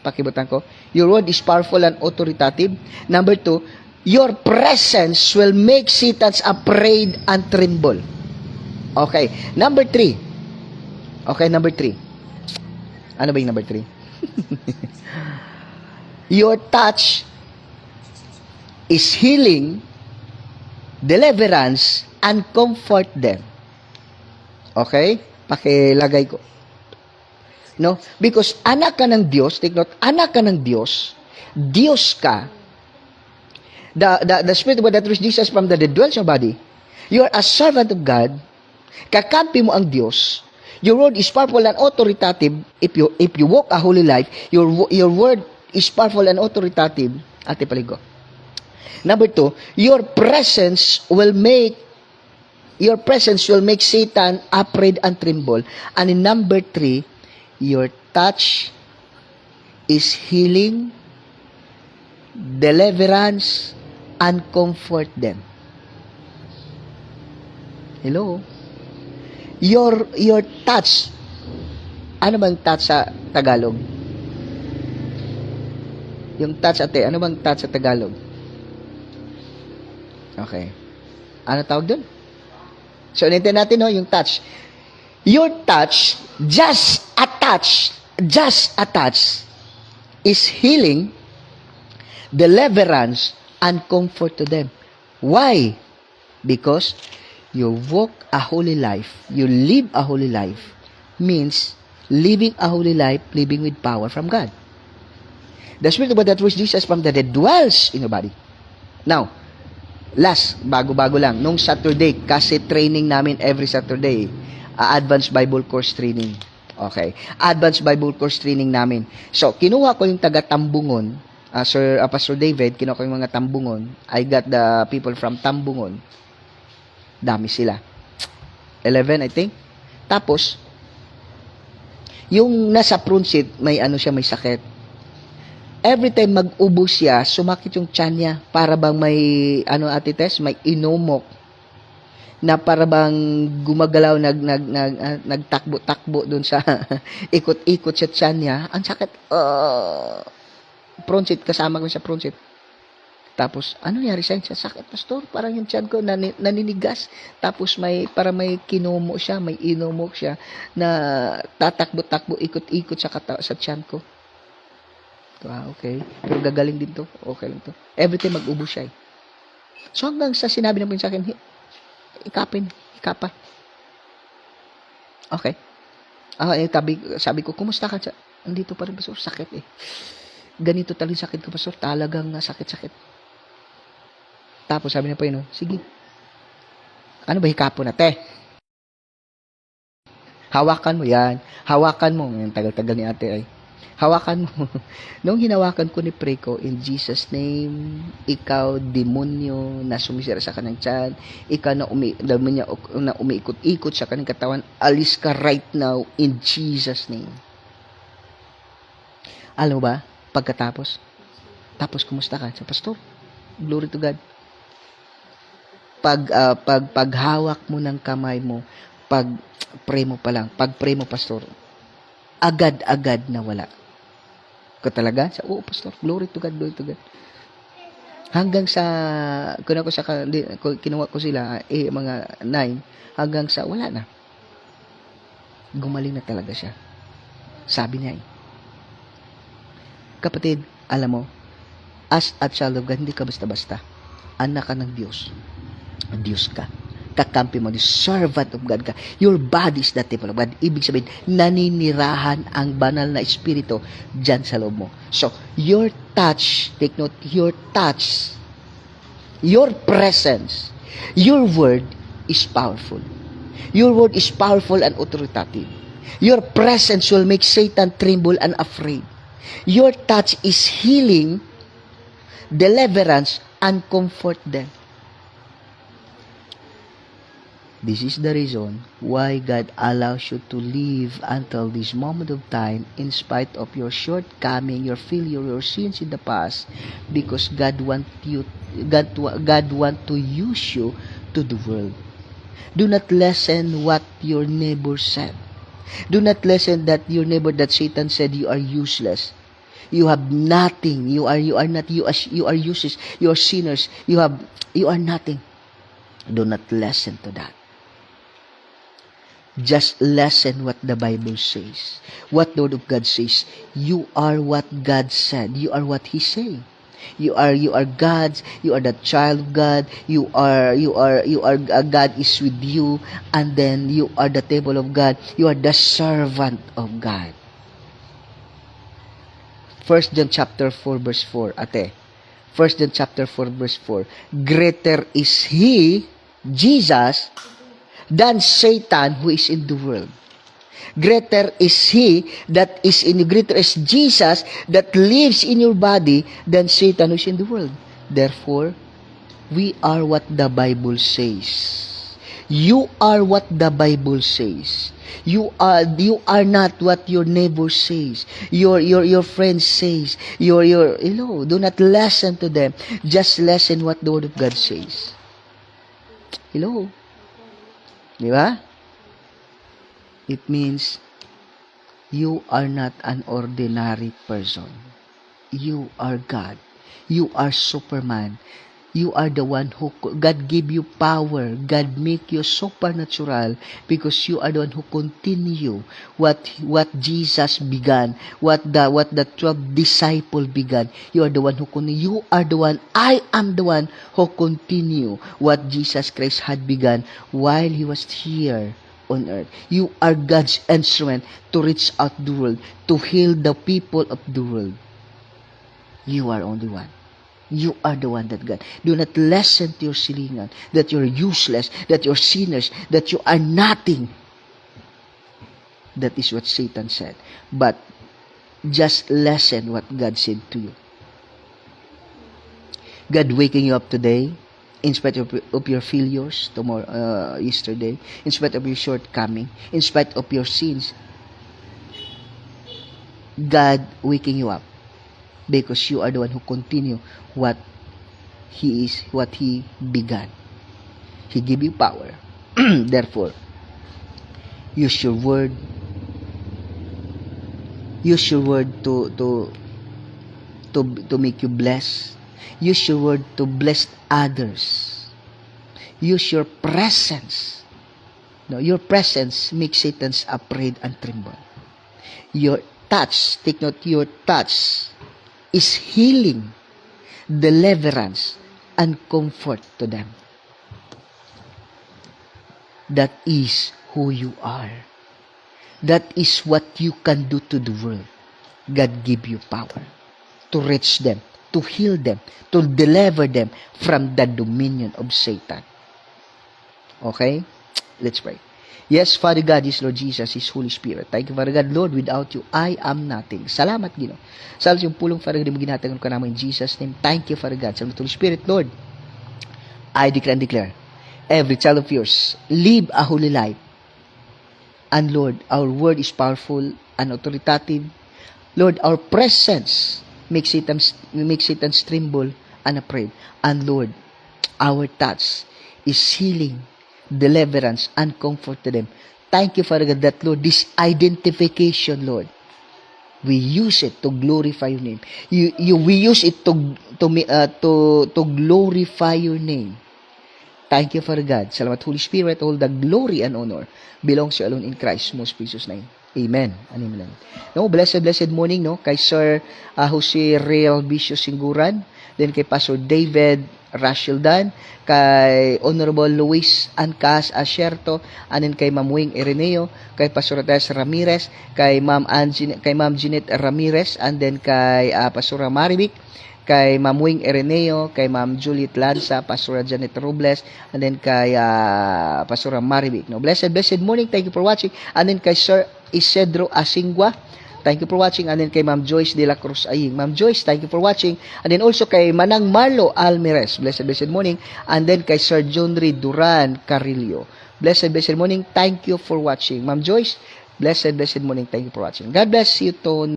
Pakibutan ko. Your word is powerful and authoritative. Number 2, your presence will make Satan afraid and tremble. Okay. Number 3. Okay, number 3. Ano ba yung number 3? Your touch is healing, deliverance, and comfort them. Okay? Pakilagay ko. No? Because anak ka ng Diyos, take note, anak ka ng Diyos, Diyos ka, the Spirit of God that raised Jesus from the dead dwells in your body, you are a servant of God, kakampi mo ang Diyos, your word is powerful and authoritative, if you walk a holy life, your word is powerful and authoritative, ate paligo. Number 2, your presence will make Satan afraid and tremble. And in number 3, your touch is healing, deliverance, and comfort them. Hello? Your touch. Ano bang touch sa Tagalog? Yung touch, ate, ano bang touch sa Tagalog? Okay. Ano tawag dun? So, ulitin natin, no, yung touch. Your touch, just a touch, is healing, deliverance, and comfort to them. Why? Because you walk a holy life, you live a holy life, means living a holy life, living with power from God. The Spirit of God that raised Jesus from the dead dwells in your body. Now, last, bago-bago lang, nung Saturday, kasi training namin every Saturday, Advanced Bible Course Training. Okay. Advanced Bible Course Training namin. So, kinuha ko yung taga-Tambungon, Pastor David, kinuha ko yung mga Tambungon. I got the people from Tambungon. Dami sila. 11, I think. Tapos, yung nasa front seat, may may sakit. Every time mag-ubo siya, sumakit yung tiyan niya. Para bang may, Ate Tess, may inomok na para bang gumagalaw, nagtakbo-takbo dun sa ikot-ikot sa tiyan niya. Ang sakit. Front seat, kasama ko sa front seat. Tapos, ano nangyari sa sakit, Pastor? Parang yung tiyan ko naninigas. Tapos para may kinumo siya, may inomok siya na tatakbo-takbo, ikot-ikot sa tiyan ko. Okay. Pero gagaling din to. Okay lang to. Every time mag-ubo siya. So hanggang sa sinabi naman sa akin, ikapa. Okay. Sabi ko, kumusta ka? Andito pa rin, Pastor. Sakit Ganito talagang sakit ko, Pastor. Talagang sakit-sakit. Tapos sabi na po yun, sige. Ano ba hikapo na, te? Hawakan mo yan. Hawakan mo. Yung tagal-tagal ni ate ay. Hawakan mo. Nung hinawakan ko ni Preco, in Jesus name, ikaw, demonyo, na sumisira sa kanang tiyan, ikaw na umiikot-ikot sa kanang katawan, alis ka right now, in Jesus name. Alam mo ba, tapos kumusta ka? Sa Pastor, glory to God. Paghawak mo ng kamay mo, pag-pray mo pa lang, pag-pray mo, Pastor, agad-agad na wala. Talaga? Pastor, glory to God, glory to God. Hanggang sa, kinuha ko sila, mga 9, hanggang sa, wala na. Gumaling na talaga siya. Sabi niya Kapatid, alam mo, as a child of God, hindi ka basta-basta. Anak ka ng Diyos. Diyos ka. Kakampi mo, the servant of God ka. Your body is the temple of God. Ibig sabihin, naninirahan ang banal na espiritu dyan sa loob mo. So, your touch, take note, your touch, your presence, your word is powerful. Your word is powerful and authoritative. Your presence will make Satan tremble and afraid. Your touch is healing, deliverance, and comfort them. This is the reason why God allows you to live until this moment of time in spite of your shortcoming, your failure, your sins in the past, because God want to use you to the world. Do not listen what your neighbor said. Do not listen that your neighbor, that Satan said you are useless. You have nothing. You are useless. You are sinners. You are nothing. Do not listen to that. Just listen what the Bible says. What the Word of God says. You are what God said. You are what He say. You are God's. You are the child of God. You are God is with you, and then you are the temple of God. You are the servant of God. 1 John chapter 4 verse 4. Ate. 1 John chapter 4 verse 4. Greater is He, Jesus, than Satan who is in the world. Greater is He that is in you. Greater is Jesus that lives in your body than Satan who is in the world. Therefore, we are what the Bible says. You are what the Bible says. You are not what your neighbor says. Your friend says. Do not listen to them. Just listen what the Word of God says. Hello. Di ba? It means you are not an ordinary person. You are God. You are Superman. You are the one who God give you power. God make you supernatural because you are the one who continue what Jesus began, what the 12 disciple began. You are the one who continue. You are the one. I am the one who continue what Jesus Christ had begun while He was here on earth. You are God's instrument to reach out the world, to heal the people of the world. You are only one. You are the one that God. Do not listen to your silingan, that you're useless, that you're sinners, that you are nothing. That is what Satan said. But just listen what God said to you. God waking you up today, in spite of your failures yesterday, in spite of your shortcoming, in spite of your sins, God waking you up because you are the one who continue what He began. He give you power. Therefore, use your word. Use your word to make you blessed. Use your word to bless others. Use your presence. No, your presence makes Satan afraid and tremble. Your touch, take note, your touch is healing, deliverance, and comfort to them. That is who you are. That is what you can do to the world. God give you power to reach them, to heal them, to deliver them from the dominion of Satan. Okay? Let's pray. Yes, Father God, is Lord Jesus, is Holy Spirit. Thank you, Father God. Lord, without you, I am nothing. Salamat, Ginoo. Salamat yung pulong, Father God, mo ginatagan ko namin in Jesus' name. Thank you, Father God. Salamat, Holy Spirit, Lord. I declare and declare, every child of yours, live a holy life. And Lord, our word is powerful and authoritative. Lord, our presence makes Satan tremble and afraid. And Lord, our touch is healing, deliverance, and comfort to them. Thank you, Father God, that Lord, this identification, Lord, we use it to glorify your name. We use it to glorify your name. Thank you, Father God. Salamat, Holy Spirit. All the glory and honor belongs to you alone in Christ's most precious name. Amen. Amen. No, blessed morning, no, kay Sir Jose Real Vicio Singguran, then kay Pastor David Rashildan, kay Honorable Luis Ancas Asierto, anin kay Ma'am Wing Ireneo, kay Pastor Tess Ramirez, kay Ma'am Jeanette Ramirez, and then kay Pastor Maribik, kay Ma'am Wing Ireneo, kay Ma'am Juliet Lanza, Pastor Janet Robles, and then kay Pastor Maribik. No, blessed morning. Thank you for watching. And then kay Sir Isidro Asingwa, thank you for watching. And then kay Ma'am Joyce de la Cruz Aying. Ma'am Joyce, thank you for watching. And then also kay Manang Marlo Almirez, blessed morning. And then kay Sir John Reed Duran Carillo, blessed morning. Thank you for watching. Ma'am Joyce, blessed morning. Thank you for watching. God bless you, Tone.